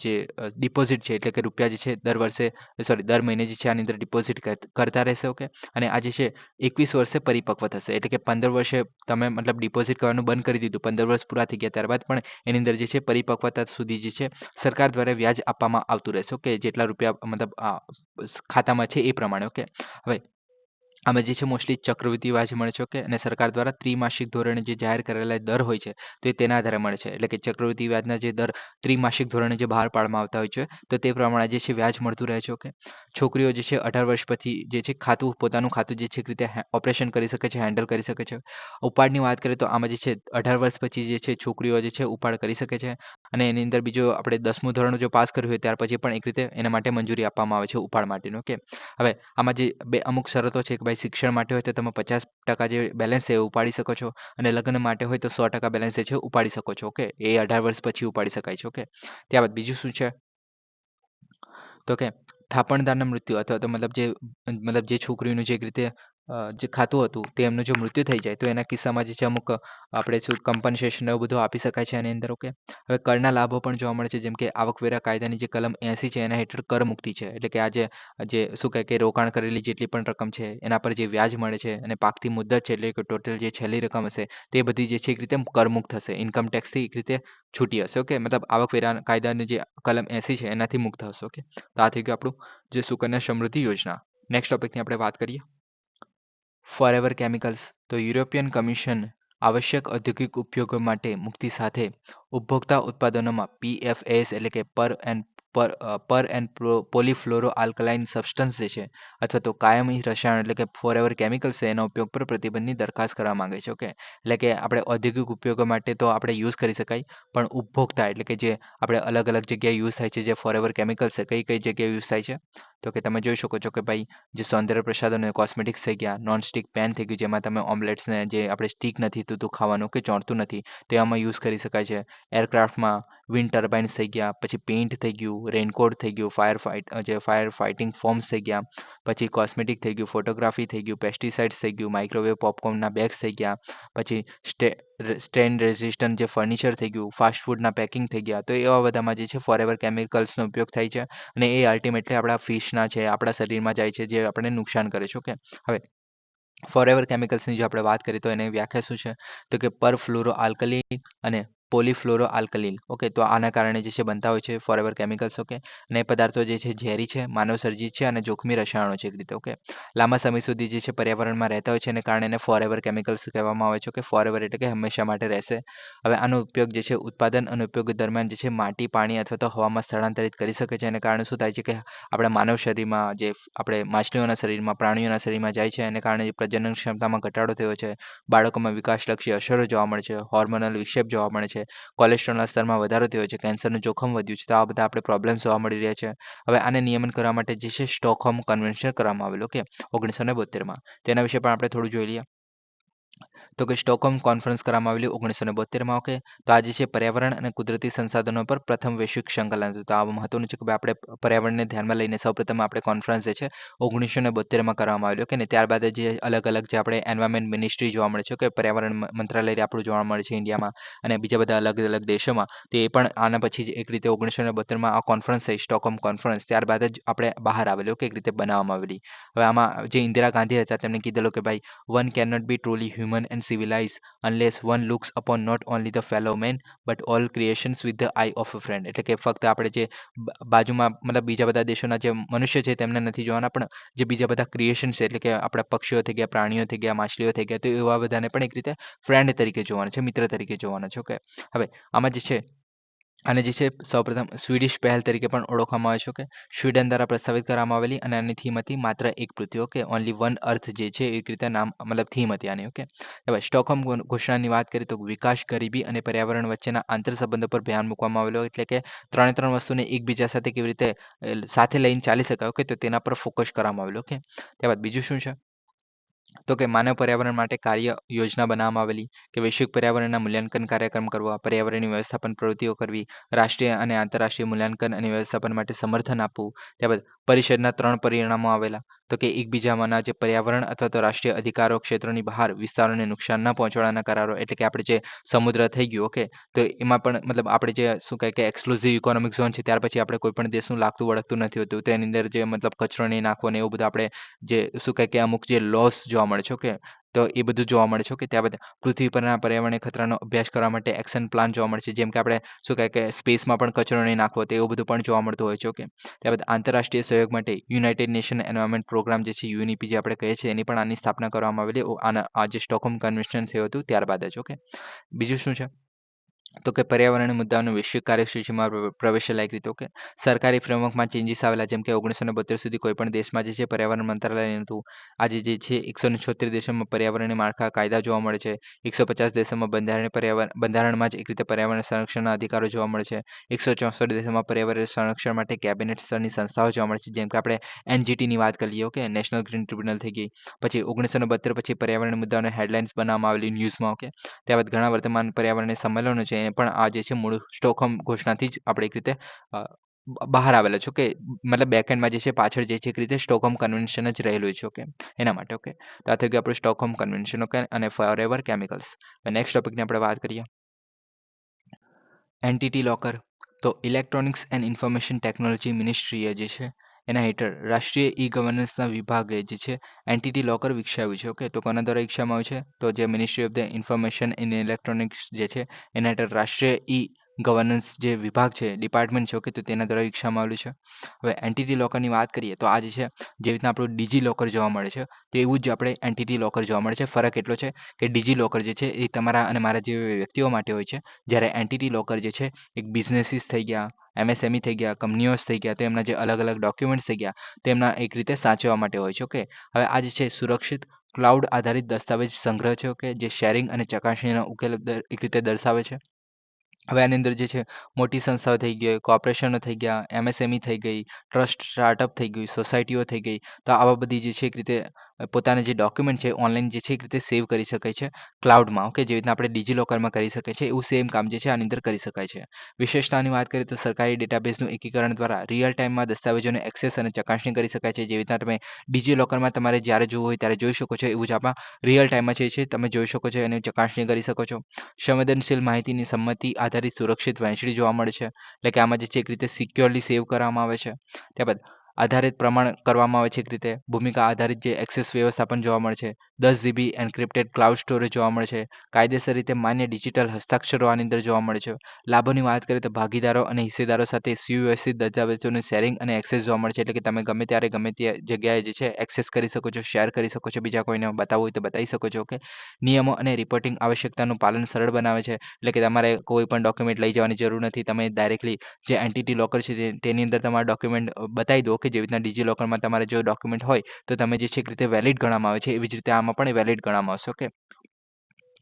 જે ડિપોઝિટ છે એટલે કે રૂપિયા જે છે દર મહિને જે છે આની અંદર ડિપોઝિટ કરતા રહેશે. ઓકે, અને આ જે છે 21 વર્ષે પરિપક્વ થશે એટલે કે 15 વર્ષે તમે મતલબ ડિપોઝિટ કરવાનું બંધ કરી દીધું, 15 વર્ષ પૂરા થઈ ગયા ત્યારબાદ પણ એની અંદર જે છે પરિપક્વતા સુધી જે છે સરકાર દ્વારા વ્યાજ આપવામાં આવતું રહેશે. ઓકે, જેટલા રૂપિયા મતલબ ખાતામાં છે એ પ્રમાણે. ઓકે, હવે આમાં જે છે મોસ્ટલી ચક્રવૃદ્ધિ વ્યાજ મળે છે. ઓકે, અને સરકાર દ્વારા ત્રિમાસિક ધોરણે જે જાહેર કરેલા દર હોય છે તો એ તેના આધારે મળે છે. એટલે કે ચક્રવૃદ્ધિ વ્યાજના જે દર ત્રિમાસિક ધોરણે જે બહાર પાડવામાં આવતા હોય છે તો તે પ્રમાણે જે છે વ્યાજ મળતું રહે છે. ઓકે, છોકરીઓ જે છે 18 વર્ષ પછી જે છે પોતાનું ખાતું જે છે એક રીતે ઓપરેશન કરી શકે છે, હેન્ડલ કરી શકે છે. ઉપાડની વાત કરીએ તો આમાં જે છે 18 વર્ષ પછી જે છે છોકરીઓ જે છે ઉપાડ કરી શકે છે અને એની અંદર બીજો આપણે 10મું ધોરણ જો પાસ કર્યું હોય ત્યાર પછી પણ એક રીતે એના માટે મંજૂરી આપવામાં આવે છે ઉપાડ માટેની. ઓકે, હવે આમાં જે અમુક શરતો છે કે ભાઈ શિક્ષણ માટે હોય તો તમે 50% જે બેલેન્સ છે એ ઉપાડી શકો છો અને લગ્ન માટે હોય તો 100% બેલેન્સ છે ઉપાડી શકો છો. ઓકે, એ 18 વર્ષ પછી ઉપાડી શકાય છે. ઓકે, ત્યારબાદ બીજું શું છે તો કે થાપણદારના મૃત્યુ અથવા તો મતલબ જે છોકરીનું જે એક રીતે જે ખાતું હતું તે એમનું જો મૃત્યુ થઈ જાય તો એના કિસ્સામાં જે છે અમુક આપણે શું કમ્પન્સેશન એવું બધું આપી શકાય છે આની અંદર. ઓકે, હવે કરના લાભો પણ જોવા મળે છે જેમ કે આવકવેરા કાયદાની જે કલમ 80 છે એના હેઠળ કર મુક્તિ છે. એટલે કે જે શું કહે કે રોકાણ કરેલી જેટલી પણ રકમ છે એના પર જે વ્યાજ મળે છે અને પાકતી મુદ્દત છે એટલે કે ટોટલ જે છેલ્લી રકમ હશે તે બધી જે છે એક રીતે કરમુક્ત હશે, ઇન્કમ ટેક્સથી એક રીતે છૂટી હશે. ઓકે, મતલબ આવકવેરા કાયદાની જે કલમ 80 છે એનાથી મુક્ત હશે. ઓકે, તો આ થઈ ગયું આપણું જે સુકન્યા સમૃદ્ધિ યોજના. નેક્સ્ટ ટોપિકની આપણે વાત કરીએ ફોરએવર કેમિકલ્સ. તો યુરોપિયન કમિશન આવશ્યક ઔદ્યોગિક ઉપયોગો માટે મુક્તિ સાથે ઉપભોક્તા ઉત્પાદનોમાં PFAS એટલે કે પર એન્ડ પોલીફ્લોરો આલ્કલાઇન સબસ્ટન્સ જે છે અથવા તો કાયમી રસાયણ એટલે કે ફોરએવર કેમિકલ્સ છે એના ઉપયોગ પર પ્રતિબંધની દરખાસ્ત કરવા માંગે છે. ઓકે, એટલે કે આપણે ઔદ્યોગિક ઉપયોગો માટે તો આપણે યુઝ કરી શકાય પણ ઉપભોક્તા એટલે કે જે આપણે અલગ અલગ જગ્યાએ યુઝ થાય છે જે ફોરએવર કેમિકલ્સ છે કઈ જગ્યાએ યુઝ થાય છે તો કે તમે જોઈ શકો છો કે ભાઈ જે સૌંદર્ય પ્રસાધનો કોસ્મેટિક્સ થઈ ગયા, નોનસ્ટિક પેન થઈ ગયું જેમાં તમે ઓમ્લેટ્સને જે આપણે સ્ટીક નથી થતું ખાવાનું કે ચોંટતું નથી તેમાં યુઝ કરી શકાય છે. એરક્રાફ્ટમાં વિન્ડ ટર્બાઇન્સ થઈ ગયા, પછી પેઇન્ટ થઈ ગયું, રેનકોટ થઈ ગયું, ફાયર ફાઇટિંગ ફોર્મ્સ થઈ ગયા, પછી કોસ્મેટિક થઈ ગયું, ફોટોગ્રાફી થઈ ગયું, પેસ્ટિસાઇડ્સ થઈ ગયું, માઇક્રોવેવ પોપકોર્નના બેગ્સ થઈ ગયા, પછી સ્ટેન રેઝિસ્ટન્ટ જે ફર્નિચર થઈ ગયું, ફાસ્ટ ફૂડના પેકિંગ થઈ ગયા. તો એવા બધામાં જે છે ફોરએવર કેમિકલ્સનો ઉપયોગ થાય છે અને એ અલ્ટિમેટલી આપણા ફિશના છે આપણા શરીરમાં જાય છે જે આપણને નુકસાન કરે છે. ઓકે, હવે ફોરએવર કેમિકલ્સની જો આપણે વાત કરીએ તો એની વ્યાખ્યા શું છે તો કે પરફ્લોરો આલ્કલી અને પોલીફ્લોરો આલ્કલીન. ઓકે, તો આના કારણે જે છે બનતા હોય છે ફોરએવર કેમિકલ્સ. ઓકે, અને એ પદાર્થો જે છે ઝેરી છે, માનવ સર્જિત છે અને જોખમી રસાયણો છે એક રીતે. ઓકે, લાંબા સમય સુધી જે છે પર્યાવરણમાં રહેતા હોય છે એને કારણે એને ફોરએવર કેમિકલ્સ કહેવામાં આવે છે. કે ફોરએવર એટલે કે હંમેશા માટે રહેશે. હવે આનો ઉપયોગ જે છે ઉત્પાદન અને ઉપયોગ દરમિયાન જે છે માટી, પાણી અથવા તો હવામાં સ્થળાંતરિત કરી શકે છે. એને કારણે શું થાય છે કે આપણા માનવ શરીરમાં જે આપણે માછલીઓના શરીરમાં, પ્રાણીઓના શરીરમાં જાય છે એને કારણે પ્રજનન ક્ષમતામાં ઘટાડો થયો છે, બાળકોમાં વિકાસલક્ષી અસરો જોવા મળે છે, હોર્મોનલ વિક્ષેપ જોવા મળે છે, કોલેસ્ટ્રોલના સ્તરમાં વધારો થયો છે, કેન્સરનું જોખમ વધ્યું છે. તો આ બધા આપણે પ્રોબ્લેમ્સ જોવા મળી રહ્યા છે. હવે આને નિયમન કરવા માટે જે છે સ્ટોકહોમ કન્વેન્શન કરવામાં આવેલું. ઓકે, 1972માં તેના વિશે પણ આપણે થોડું જોઈ લઈએ તો કે સ્ટોકહોમ કોન્ફરન્સ કરવામાં આવેલી 1972માં. ઓકે, તો આ જે છે પર્યાવરણ અને કુદરતી સંસાધનો પર પ્રથમ વૈશ્વિક સંકલન હતું. તો આ મહત્વનું છે કે ભાઈ આપણે પર્યાવરણને ધ્યાનમાં લઈને સૌપ્રથમ આપણે કોન્ફરન્સ જે છે 1972માં કરવામાં આવેલી. ઓકે, ને ત્યારબાદ જે અલગ અલગ જે આપણે એન્વાયરમેન્ટ મિનિસ્ટ્રી જોવા મળે છે કે પર્યાવરણ મંત્રાલય આપણું જોવા મળે છે ઇન્ડિયામાં અને બીજા બધા અલગ અલગ દેશોમાં, તે પણ આના પછી જ એક રીતે 1972માં આ કોન્ફરન્સ થઈ સ્ટોકહોમ કોન્ફરન્સ ત્યારબાદ જ આપણે બહાર આવેલી. ઓકે, એક રીતે બનાવવામાં આવેલી. હવે આમાં જે ઇન્દિરા ગાંધી હતા તેમણે કીધેલું કે ભાઈ one cannot be truly human and civilized unless one looks upon not only the fellow man but all creations with the eye of a friend. એટલે કે ફક્ત આપણે જે બાજુમાં મતલબ બીજા બધા દેશોના જે મનુષ્ય છે તેમને નથી જોવાના પણ જે બીજા બધા ક્રિએશન છે એટલે કે આપણા પક્ષીઓ થઈ ગયા, પ્રાણીઓ થઈ ગયા, માછલીઓ થઈ ગયા, તો એવા બધાને પણ એક રીતે ફ્રેન્ડ તરીકે જોવાના છે, મિત્ર તરીકે જોવાના છે. ઓકે, હવે આમાં જે છે આને જે છે સૌપ્રથમ સ્વીડિશ પહેલ તરીકે પણ ઓળખવામાં આવે છે. ઓકે, સ્વીડન દ્વારા પ્રસ્તાવિત કરવામાં આવેલી અને આની થીમ હતી માત્ર એક પૃથ્વી. ઓકે, ઓનલી વન અર્થ જે છે એક રીતે નામ મતલબ થીમ હતી આની. ઓકે, હવે સ્ટોકહોમ ઘોષણાની વાત કરીએ તો વિકાસ, ગરીબી અને પર્યાવરણ વચ્ચેના આંતર સંબંધો પર ધ્યાન મૂકવામાં આવેલો. એટલે કે ત્રણ વસ્તુને એકબીજા સાથે કેવી રીતે સાથે લઈને ચાલી શકાય. ઓકે, તો તેના પર ફોકસ કરવામાં આવેલું. ઓકે, ત્યારબાદ બીજું શું છે તો કે માનવ પર્યાવરણ માટે કાર્ય યોજના બનાવવામાં આવેલી, કે વૈશ્વિક પર્યાવરણના મૂલ્યાંકન કાર્યક્રમ કરવા, પર્યાવરણની વ્યવસ્થાપન પ્રવૃત્તિઓ કરવી, રાષ્ટ્રીય અને આંતરરાષ્ટ્રીય મૂલ્યાંકન અને વ્યવસ્થાપન માટે સમર્થન આપવું. ત્યારબાદ પરિષદના 3 પરિણામો આવેલા, તો કે એકબીજામાંના જે પર્યાવરણ અથવા તો રાષ્ટ્રીય અધિકારો ક્ષેત્રોની બહાર વિસ્તારોને નુકસાન ન પહોંચાડવાના કરારો, એટલે કે આપણે જે સમુદ્ર થઈ ગયું, ઓકે, તો એમાં પણ મતલબ આપણે જે શું કહે કે એક્સક્લુઝિવ ઇકોનોમિક ઝોન છે, ત્યાર પછી આપણે કોઈ પણ દેશનું લાગતું વળગતું નથી હોતું, તો એની અંદર જે મતલબ કચરો નહીં નાખવો ને એવું બધું આપણે જે શું કહે કે અમુક જે લોસ જોવા મળે છે, ઓકે, તો એ બધું જોવા મળે છે, ઓકે. ત્યારબાદ પૃથ્વી પરના પર્યાવરણીય ખતરાનો અભ્યાસ કરવા માટે એક્શન પ્લાન જોવા મળે છે, જેમ કે આપણે શું કહે કે સ્પેસમાં પણ કચરો નહીં નાખવો, તો એવું બધું પણ જોવા મળતું હોય છે, ઓકે. ત્યારબાદ આંતરરાષ્ટ્રીય સહયોગ માટે યુનાઇટેડ નેશન એન્વાયરમેન્ટ પ્રોગ્રામ જે છે, યુએનઈપી જે આપણે કહીએ છીએ, એની પણ આની સ્થાપના કરવામાં આવેલી. આ જે સ્ટોકહોમ કન્વેન્શન થયું હતું ત્યારબાદ જ, ઓકે. બીજું શું છે, તો કે પર્યાવરણીય મુદ્દાઓનું વૈશ્વિક કાર્યસૂચિમાં પ્રવેશ લાયક રીતે, ઓકે. સરકારી ફ્રેમવર્કમાં ચેન્જીસ આવેલા, જેમ કે 1972 સુધી કોઈ પણ દેશમાં જે છે પર્યાવરણ મંત્રાલય નહોતું. આજે જે છે 176 દેશોમાં પર્યાવરણીય માળખા કાયદા જોવા મળે છે. 150 દેશોમાં બંધારણમાં જ એક રીતે પર્યાવરણ સંરક્ષણના અધિકારો જોવા મળે છે. 164 દેશોમાં પર્યાવરણ સંરક્ષણ માટે કેબિનેટ સ્તરની સંસ્થાઓ જોવા મળે છે, જેમ કે આપણે એનજીટીની વાત કરી લઈએ, ઓકે, નેશનલ ગ્રીન ટ્રિબ્યુનલ થઈ ગઈ. પછી 1972 પછી પર્યાવરણ મુદ્દાઓને હેડલાઇન્સ બનાવવામાં આવેલી ન્યૂઝમાં, ઓકે. ત્યારબાદ ઘણા વર્તમાન પર્યાવરણીય સંમેલનો છે, એ પણ આ જે છે મૂળ સ્ટોકહોમ ઘોષણાથી જ આપણે એક રીતે અ, બહાર આવેલા છે, ઓકે. મતલબ બેકએન્ડમાં જે છે પાછળ જે છે એક રીતે સ્ટોકહોમ કન્વેન્શન જ રહેલું છે, ઓકે, એના માટે, ઓકે. તો આ થઈ ગયું આપણું સ્ટોકહોમ કન્વેન્શન, ઓકે, અને ફોરએવર કેમિકલ્સ. નેક્સ્ટ ટોપિકની આપણે વાત કરીએ, એન્ટિટી લોકર. તો ઇલેક્ટ્રોનિક્સ એન્ડ ઇન્ફોર્મેશન ટેકનોલોજી મિનિસ્ટ્રીએ જે છે એના હેઠળ રાષ્ટ્રીય ઈ ગવર્નન્સના વિભાગે જે છે એન્ટિટી લોકર વિકસાવ્યું છે, ઓકે. તો કોના દ્વારા વિકસાવવામાં આવ્યું છે, તો જે ministry of the information and electronics જે છે એના હેઠળ રાષ્ટ્રીય ઈ ગવર્નન્સ જે વિભાગ છે, ડિપાર્ટમેન્ટ છે, ઓકે, તો તેના દ્વારા વિકસાવવામાં આવેલું છે. હવે એન્ટિટી લોકરની વાત કરીએ તો આ જે છે, જે રીતના આપણું ડીજી લોકર જોવા મળે છે, તો એવું જ આપણે એન્ટિટી લોકર જોવા મળે છે. ફરક એટલો છે કે ડીજી લોકર જે છે એ તમારા અને મારા જેવા વ્યક્તિઓ માટે હોય છે, જ્યારે એન્ટિટી લોકર જે છે એક બિઝનેસીસ થઈ ગયા, એમએસએમઈ થઈ ગયા, કંપનીઓઝ થઈ ગયા, તો એમના જે અલગ અલગ ડોક્યુમેન્ટ્સ થઈ ગયા, તેમના એક રીતે સાચવવા માટે હોય છે, ઓકે. હવે આ જે છે સુરક્ષિત ક્લાઉડ આધારિત દસ્તાવેજ સંગ્રહ છે, ઓકે, જે શેરિંગ અને ચકાસણીના ઉકેલ એક રીતે દર્શાવે છે. હવે આની અંદર જે છે મોટી સંસ્થાઓ થઈ ગઈ, કોર્પોરેશનો થઈ ગયા, એમએસએમઈ થઈ ગઈ, ટ્રસ્ટ સ્ટાર્ટઅપ થઈ ગઈ, સોસાયટીઓ થઈ ગઈ, તો આવા બધી જે છે એક રીતે પોતાના જે ડોક્યુમેન્ટ છે ઓનલાઈન જે છે એક રીતે સેવ કરી શકાય છે ક્લાઉડમાં, ઓકે. જેવી રીતના આપણે ડિજીલોકરમાં કરી શકીએ છીએ, એવું સેમ કામ જે છે આની અંદર કરી શકાય છે. વિશેષતાની વાત કરીએ તો સરકારી ડેટાબેઝનું એકીકરણ દ્વારા રિયલ ટાઈમમાં દસ્તાવેજોને એક્સેસ અને ચકાસણી કરી શકાય છે. જેવી રીતના તમે ડિજીલોકરમાં તમારે જ્યારે જોવું હોય ત્યારે જોઈ શકો છો, એવું જ આમાં રિયલ ટાઈમમાં જે છે તમે જોઈ શકો છો, એની ચકાસણી કરી શકો છો. સંવેદનશીલ માહિતીની સંમતિ આધારિત સુરક્ષિત વહેંચણી જોવા મળે છે, એટલે કે આમાં જે છે એક રીતે સિક્યોરલી સેવ કરવામાં આવે છે. ત્યારબાદ આધારિત પ્રમાણ કરવામાં આવે છે, એક રીતે ભૂમિકા આધારિત જે એક્સેસ વ્યવસ્થાપન જોવા મળે છે. 10 GB એન્ક્રિપ્ટેડ ક્લાઉડ સ્ટોરેજ જોવા મળે છે. કાયદેસર રીતે માન્ય ડિજિટલ હસ્તાક્ષરો આની અંદર જોવા મળે છે. લાભોની વાત કરીએ તો ભાગીદારો અને હિસ્સેદારો સાથે સુવ્યવસ્થિત દસ્તાવેજોનું શેરિંગ અને એક્સેસ જોવા મળે છે, એટલે કે તમે ગમે ત્યારે ગમે તે જગ્યાએ જે છે એક્સેસ કરી શકો છો, શેર કરી શકો છો, બીજા કોઈને બતાવવું હોય તો બતાવી શકો છો, ઓકે. નિયમો અને રિપોર્ટિંગ આવશ્યકતાનું પાલન સરળ બનાવે છે, એટલે કે તમારે કોઈ પણ ડોક્યુમેન્ટ લઈ જવાની જરૂર નથી. તમે ડાયરેક્ટલી જે એન્ટિટી લોકર છે તેની અંદર તમારા ડોક્યુમેન્ટ બતાવી દો, કે જેવી રીતના ડિજીલોકરમાં તમારે જો ડોક્યુમેન્ટ હોય તો તમે જે છે એક રીતે વેલિડ ગણવામાં આવે છે, એવી જ રીતે આમાં પણ વેલિડ ગણવામાં આવશે, ઓકે.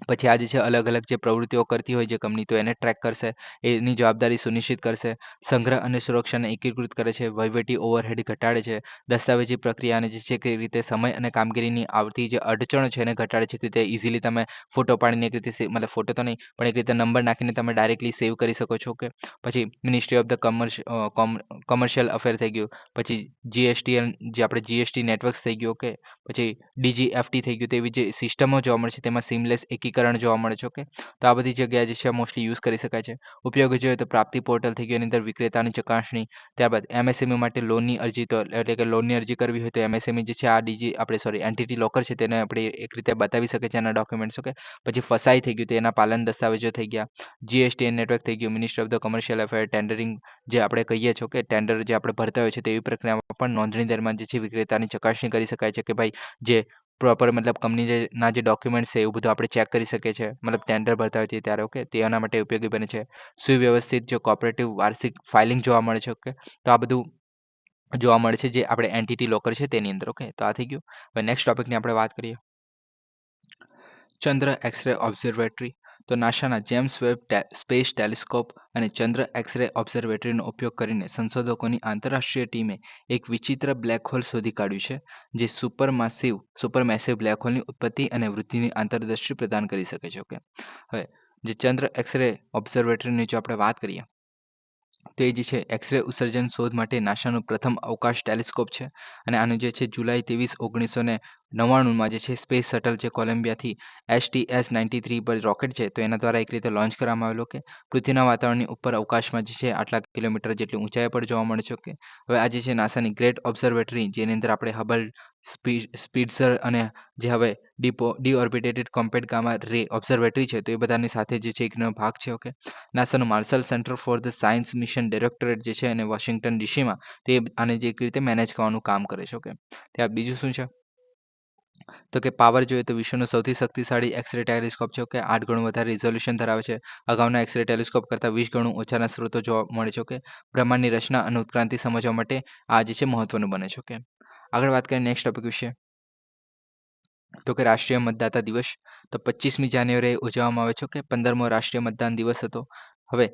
પછી આ જે છે અલગ અલગ જે પ્રવૃત્તિઓ કરતી હોય જે કંપની, તો એને ટ્રેક કરશે, એની જવાબદારી સુનિશ્ચિત કરશે, સંગ્રહ અને સુરક્ષાને એકીકૃત કરે છે, વહીવટી ઓવરહેડ ઘટાડે છે, દસ્તાવેજી પ્રક્રિયાને જે છે કે રીતે સમય અને કામગીરીની આવતી જે અડચણો છે એને ઘટાડે છે, કે રીતે ઇઝીલી તમે ફોટો પાડીને એક રીતે મતલબ ફોટો તો નહીં પણ એક રીતે નંબર નાખીને તમે ડાયરેક્ટલી સેવ કરી શકો છો, ઓકે. પછી ministry of the commercial affair થઈ ગયું, પછી જીએસટીએન જે આપણે જીએસટી નેટવર્ક્સ થઈ ગયું, ઓકે. પછી ડીજીએફટી થઈ ગયું, તેવી જે સિસ્ટમો જોવા મળે છે તેમાં સીમલેસ એકીકરણ જોવા મળે છે, ઓકે. તો આ બધી જગ્યાએ જે છે મોસ્ટલી યુઝ કરી શકાય છે. ઉપયોગી જોઈએ તો પ્રાપ્તિ પોર્ટલ થઈ ગયું, એની અંદર વિક્રેતાની ચકાસણી. ત્યારબાદ એમએસએમઈ માટે લોનની અરજી, તો એટલે કે લોનની અરજી કરવી હોય તો એમએસએમઈ જે છે આ આપણે એન્ટિટી લોકર છે તેને આપણે એક રીતે બતાવી શકે છે એના ડોક્યુમેન્ટ્સ, ઓકે. પછી ફસાઈ થઈ ગયું, તો એના પાલન દસ્તાવેજો થઈ ગયા. જીએસટી નેટવર્ક થઈ ગયું, ministry of the commercial affair, tendering જે આપણે કહીએ છીએ, ઓકે, ટેન્ડર જે આપણે ભરતા હોય છે તેવી પ્રક્રિયામાં પણ નોંધણી દરમિયાન જે છે વિક્રેતાની ચકાસણી કરી શકાય છે, કે ભાઈ જે પ્રોપર મતલબ કંપની ના જે ડોક્યુમેન્ટ છે એવું બધું આપણે ચેક કરી શકીએ છીએ, મતલબ ટેન્ડર ભરતા હોય છે ત્યારે, ઓકે. તે એના માટે ઉપયોગી બને છે. સુવ્યવસ્થિત જો કોઓપરેટિવ વાર્ષિક ફાઇલિંગ જોવા મળે છે, ઓકે. તો આ બધું જોવા મળે છે જે આપણે એન્ટિટી લોકર છે તેની અંદર, ઓકે. તો આ થઈ ગયું. હવે નેક્સ્ટ ટોપિકની આપણે વાત કરીએ, ચંદ્ર એક્સરે ઓબ્ઝર્વેટરી. તો નાસાના જેમ્સ વેબ સ્પેસ ટેલિસ્કોપ અને ચંદ્ર એક્સ-રે ઓબ્ઝર્વેટરીનો ઉપયોગ કરીને સંશોધકોની આંતરરાષ્ટ્રીય ટીમે એક વિચિત્ર બ્લેક હોલ શોધી કાઢ્યું છે, જે સુપરમેસિવ બ્લેક હોલની ઉત્પત્તિ અને વૃદ્ધિની આંતરદૃષ્ટિ પ્રદાન કરી શકે છે. ઓકે, હવે જે ચંદ્ર એક્સ-રે ઓબ્ઝર્વેટરીની જો આપણે વાત કરીએ, તો એ જે છે એક્સ-રે ઉત્સર્જન શોધ માટે નાસાનું પ્રથમ અવકાશ ટેલિસ્કોપ છે. અને આનું જે છે જુલાઈ 23, 1999માં જે છે સ્પેસ શટલ જે કોલંબિયાથી STS-93 પર રોકેટ છે, તો એના દ્વારા એક રીતે લોન્ચ કરવામાં આવેલો કે પૃથ્વીના વાતાવરણની ઉપર અવકાશમાં જે છે આટલા કિલોમીટર જેટલી ઊંચાઈ પર જોવા મળે છે. કે હવે આ જે છે નાસાની ગ્રેટ ઓબ્ઝર્વેટરી, જેની અંદર આપણે હબલ, સ્પિટ્ઝર અને જે હવે ડીઓર્બિટેટેડ કોમ્પેક્ટ ગામા રે ઓબ્ઝર્વેટરી છે, તો એ બધાની સાથે જે છે એકનો ભાગ છે. ઓકે, નાસાનું Marshall centre for the science mission directorate જે છે અને વોશિંગ્ટન ડીસીમાં, તે આને જે એક રીતે મેનેજ કરવાનું કામ કરે છે. ઓકે, ત્યાં બીજું શું છે, તો કે પાવર જોઈએ તો વિશ્વનું સૌથી શક્તિશાળી એક્સ-રે ટેલિસ્કોપ છે. કે 8 ગણું વધારે રિઝોલ્યુશન ધરાવે છે. અગાઉના એક્સ-રે ટેલિસ્કોપ કરતાં 20 ગણું ઓછાના સ્ત્રોતો જોવા મળે છે. કે બ્રહ્માંડની રચના અને ઉત્ક્રાંતિ સમજવા માટે આ જે છે મહત્વનું બને છે. ઓકે, આગળ વાત કરીએ નેક્સ્ટ ટોપિક વિશે, તો કે રાષ્ટ્રીય મતદાતા દિવસ. તો 25મી જાન્યુઆરીએ ઉજવવામાં આવે છે. કે 15મો રાષ્ટ્રીય મતદાન દિવસ હતો. હવે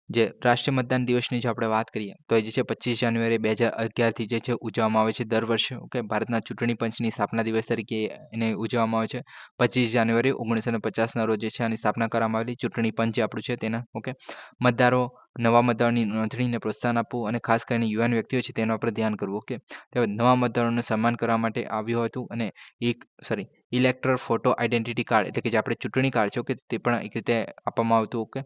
જે રાષ્ટ્રીય મતદાન દિવસની જો આપણે વાત કરીએ, તો એ જે છે 25 જાન્યુઆરી 2011થી જે છે ઉજવવામાં આવે છે દર વર્ષે. ઓકે, ભારતના ચૂંટણી પંચની સ્થાપના દિવસ તરીકે એને ઉજવવામાં આવે છે. 25 જાન્યુઆરી 1950ના રોજ જે છે આની સ્થાપના કરવામાં આવેલી, ચૂંટણી પંચ જે આપણું છે તેના. ઓકે, નવા મતદારોની નોંધણીને પ્રોત્સાહન આપવું અને ખાસ કરીને યુવાન વ્યક્તિઓ છે તેના પર ધ્યાન કરવું. ઓકે, તો નવા મતદારોનું સન્માન કરવા માટે આવ્યું હતું. અને ઇલેક્ટર ફોટો આઈડેન્ટિટી કાર્ડ, એટલે કે જે આપણે ચૂંટણી કાર્ડ છે, ઓકે, તે પણ એક રીતે આપવામાં આવતું. ઓકે,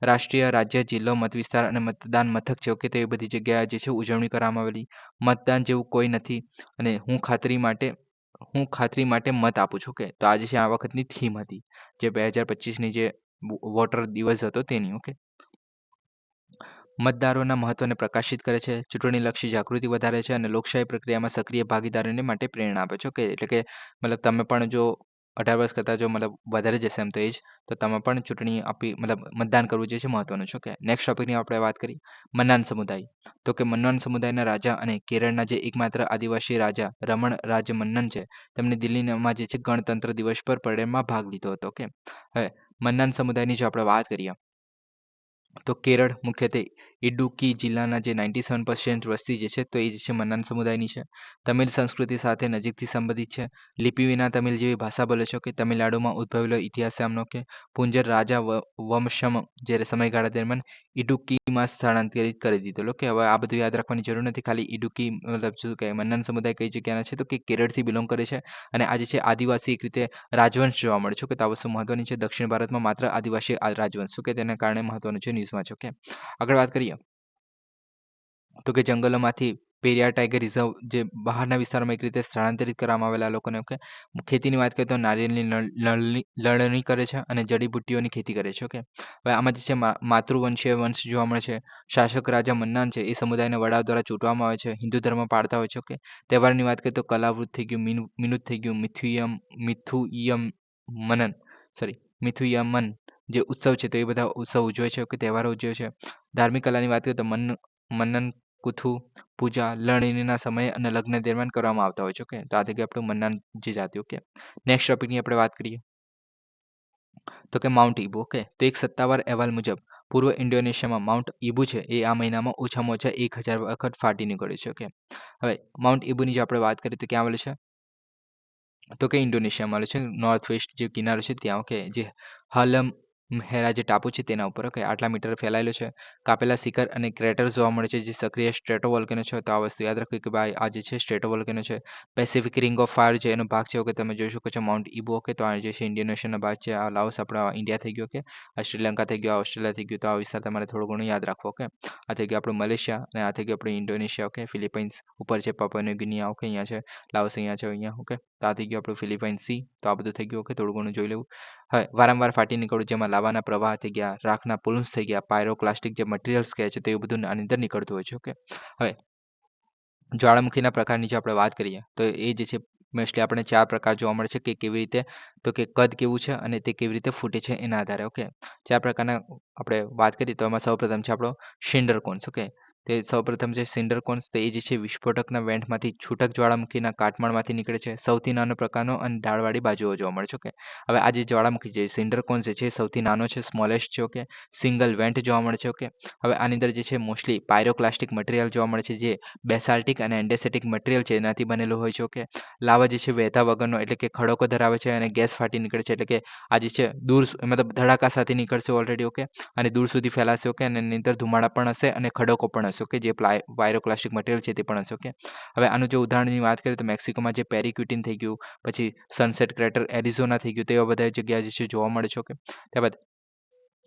રાષ્ટ્રીય, રાજ્ય, જિલ્લો, મત વિસ્તાર અને મતદાન મથક છે, ઓકે, તો એ બધી જગ્યાએ જે છે ઉજવણી કરવામાં આવેલી. મતદાન જેવું કોઈ નથી અને હું ખાતરી માટે મત આપું છું. કે તો આ જે છે આ વખતની થીમ હતી, જે 2025ની જે વોટર દિવસ હતો તેની. ઓકે, મતદારોના મહત્વને પ્રકાશિત કરે છે, ચૂંટણીલક્ષી જાગૃતિ વધારે છે અને લોકશાહી પ્રક્રિયામાં સક્રિય ભાગીદારીને માટે પ્રેરણા આપે છે. ઓકે, એટલે કે મતલબ તમે પણ જો 18 વર્ષ કરતાં જો મતલબ વધારે જશે એમ તો એજ, તો તમે પણ ચૂંટણી આપી મતલબ મતદાન કરવું જે છે મહત્વનું છે. ઓકે, નેક્સ્ટ ટોપિકની આપણે વાત કરી, મન્નાન સમુદાય. તો કે મન્નાન સમુદાયના રાજા અને કેરળના જે એકમાત્ર આદિવાસી રાજા રમણ રાજ મન્નન છે, તેમણે દિલ્હીમાં જે છે ગણતંત્ર દિવસ પર પરેડમાં ભાગ લીધો હતો. ઓકે, હવે મન્નાન સમુદાયની જો આપણે વાત કરીએ, તો કેરળ મુખ્યત્વે ઇડુક્કી જિલ્લાના જે 97% વસ્તી જે છે, તો એ જે છે મન્નાન સમુદાયની છે. તમિલ સંસ્કૃતિ સાથે નજીકથી સંબંધિત છે. લિપિ વિના તમિલ જેવી ભાષા બોલે છે. કે તમિલનાડુમાં ઉદ્ભવેલો ઇતિહાસ છે આમનો. કે પુંજર રાજા વંશમ જ્યારે સમયગાળા દરમિયાન ઇડુક્કીમાં સ્થળાંતરિત કરી દીધેલો. કે હવે આ બધું યાદ રાખવાની જરૂર નથી, ખાલી ઇડુક્કી મતલબ શું કહે, મન્નાન સમુદાય કઈ જગ્યાના છે, તો કે કેરળથી બિલોંગ કરે છે. અને આ જે છે આદિવાસી એક રીતે રાજવંશ જોવા મળે છે. કે આ વસ્તુ મહત્વની છે, દક્ષિણ ભારતમાં માત્ર આદિવાસી રાજવંશ, કે તેના કારણે મહત્વનું છે, ન્યૂઝમાં છે. ઓકે, આગળ વાત કરીએ, તો કે જંગલોમાંથી પેરિયાર ટાઈગર રિઝર્વ જે બહારના વિસ્તારોમાં એક રીતે સ્થળાંતરિત કરવામાં આવેલા લોકોને. ઓકે, ખેતીની વાત કરીએ તો નારિયેળની લણણી કરે છે અને જડીબુટ્ટીઓની ખેતી કરે છે. ઓકે, હવે આમાં જે છે માતૃવંશીય વંશ જોવા મળે છે. શાસક રાજા મન્નાન છે એ સમુદાયના વડાઓ દ્વારા ચૂંટવામાં આવે છે, હિન્દુ ધર્મ પાળતા હોય છે. ઓકે, તહેવારની વાત કરીએ તો કલાવૃત થઈ ગયું, મિનુત થઈ ગયું, મિથુયમન જે ઉત્સવ છે, તો એ બધા ઉત્સવ ઉજવે છે. કે તહેવારો ઉજવે છે. ધાર્મિક કલાની વાત કરીએ તો મન્નન કુથુ પૂજા લણણીના સમયે અને લગ્ન દરમિયાન કરવામાં આવતા હોય છે. ઓકે, તો આ થઈ ગયું આપણું મન્નાન જે જાતિ. ઓકે, નેક્સ્ટ ટોપિકની આપણે વાત કરીએ, તો કે માઉન્ટ ઇબુ. ઓકે, તો એક સત્તાવાર અહેવાલ મુજબ પૂર્વ ઇન્ડોનેશિયામાં માઉન્ટ ઇબુ છે એ આ મહિનામાં ઓછામાં ઓછા 1000 વખત ફાટી નીકળ્યું છે. ઓકે, હવે માઉન્ટ ઇબુની જો આપણે વાત કરીએ તો ક્યાં આવેલું છે, તો કે ઇન્ડોનેશિયામાં આવેલું છે, નોર્થ વેસ્ટ જે કિનારો છે ત્યાં. ઓકે, જે હાલમ હેરા જે ટાપુ છે તેના ઉપર. ઓકે, આટલા મીટર ફેલાયેલો છે. કાપેલા શિખર અને ક્રેટર જોવા મળે છે, જે સક્રિય સ્ટ્રેટોવોલ્કેનો છે. તો આ વસ્તુ યાદ રાખવી કે ભાઈ આ જે છે સ્ટ્રેટોવોલ્કેનો છે. પેસિફિક રિંગ ઓફ ફાયર છે એનો ભાગ છે. ઓકે, તમે જોઈ શકો છો માઉન્ટ ઇબુ. ઓકે, તો આ જે છે ઇન્ડોનેશિયાનો ભાગ છે. આ લાઓસ આપણા ઇન્ડિયા થઈ ગયો. ઓકે, આ શ્રીલંકા થઈ ગયો, આ ઓસ્ટ્રેલિયા થઈ ગયું. તો આ વિસ્તાર તમારે થોડું ઘણું યાદ રાખવો. ઓકે, આ થઈ ગયું આપણું મલેશિયા અને આ થઈ ગયું આપણું ઇન્ડોનેશિયા. ઓકે, ફિલિપાઇન્સ ઉપર છે, પાપુઆ ન્યૂ ગિનિયા. ઓકે, અહીંયા છે લાઓસ, અહીંયા છે, અહીંયા. ઓકે, તો આ થઈ ગયું આપણું ફિલિપાઇન્સ સી. તો આ બધું થઈ ગયું. ઓકે, થોડું ઘણું જોઈ લેવું. હવે વારંવાર ફાટી નીકળવું, જેમાં લાવાના પ્રવાહ થઈ ગયા, રાખના પુલ્સ થઈ ગયા, પાયરોક્લાસ્ટિક જે મટીરિયલ્સ કહે છે, તો એ બધું આની અંદર નીકળતું હોય છે. ઓકે, હવે જ્વાળામુખીના પ્રકારની જો આપણે વાત કરીએ તો એ જે છે મોસ્ટલી આપણે 4 પ્રકાર જોવા મળે છે. કે કેવી રીતે, તો કે કદ કેવું છે અને તે કેવી રીતે ફૂટે છે એના આધારે. ઓકે, 4 પ્રકારના આપણે વાત કરીએ તો એમાં સૌપ્રથમ છે આપણો શિન્ડર કોન્સ. ઓકે, તે સૌપ્રથમ છે સિન્ડર કોન્સ, તો એ જે છે વિસ્ફોટકના વેન્ટમાંથી છૂટક જ્વાળામુખીના કાટમાળમાંથી નીકળે છે. સૌથી નાનો પ્રકારનો અને ઢાળવાળી બાજુઓ જોવા મળે છે. ઓકે, હવે આ જે જ્વાળામુખી છે સિન્ડર કોન્સ જે છે સૌથી નાનો છે, સ્મોલેસ્ટ છે. ઓકે, સિંગલ વેન્ટ જોવા મળે છે. ઓકે, હવે આની અંદર જે છે મોસ્ટલી પાયરોક્લાસ્ટિક મટીરિયલ જોવા મળે છે, જે બેસાલ્ટિક અને એન્ડેસેટિક મટીરિયલ છે એનાથી બનેલું હોય છે. ઓકે, લાવા જે છે વહેતા વગરનો એટલે કે ખડકો ધરાવે છે અને ગેસ ફાટી નીકળે છે, એટલે કે આ જે છે દૂર મતલબ ધડાકા સાથે નીકળશે ઓલરેડી. ઓકે, અને દૂર સુધી ફેલાશે. ઓકે, અને એની અંદર ધુમાડા પણ હશે અને ખડકો પણ હશે. ઓકે, જે પાયરોક્લાસ્ટિક મટીરિયલ છે તે પણ હશે. ઓકે, હવે આનું જો ઉદાહરણની વાત કરીએ તો મેક્સિકોમાં જે પેરીક્યુટિન થઈ ગયું, પછી સનસેટ ક્રેટર એરિઝોના થઈ ગયું, તેવા બધા જગ્યા જે છે જોવા મળે છે. ઓકે, ત્યારબાદ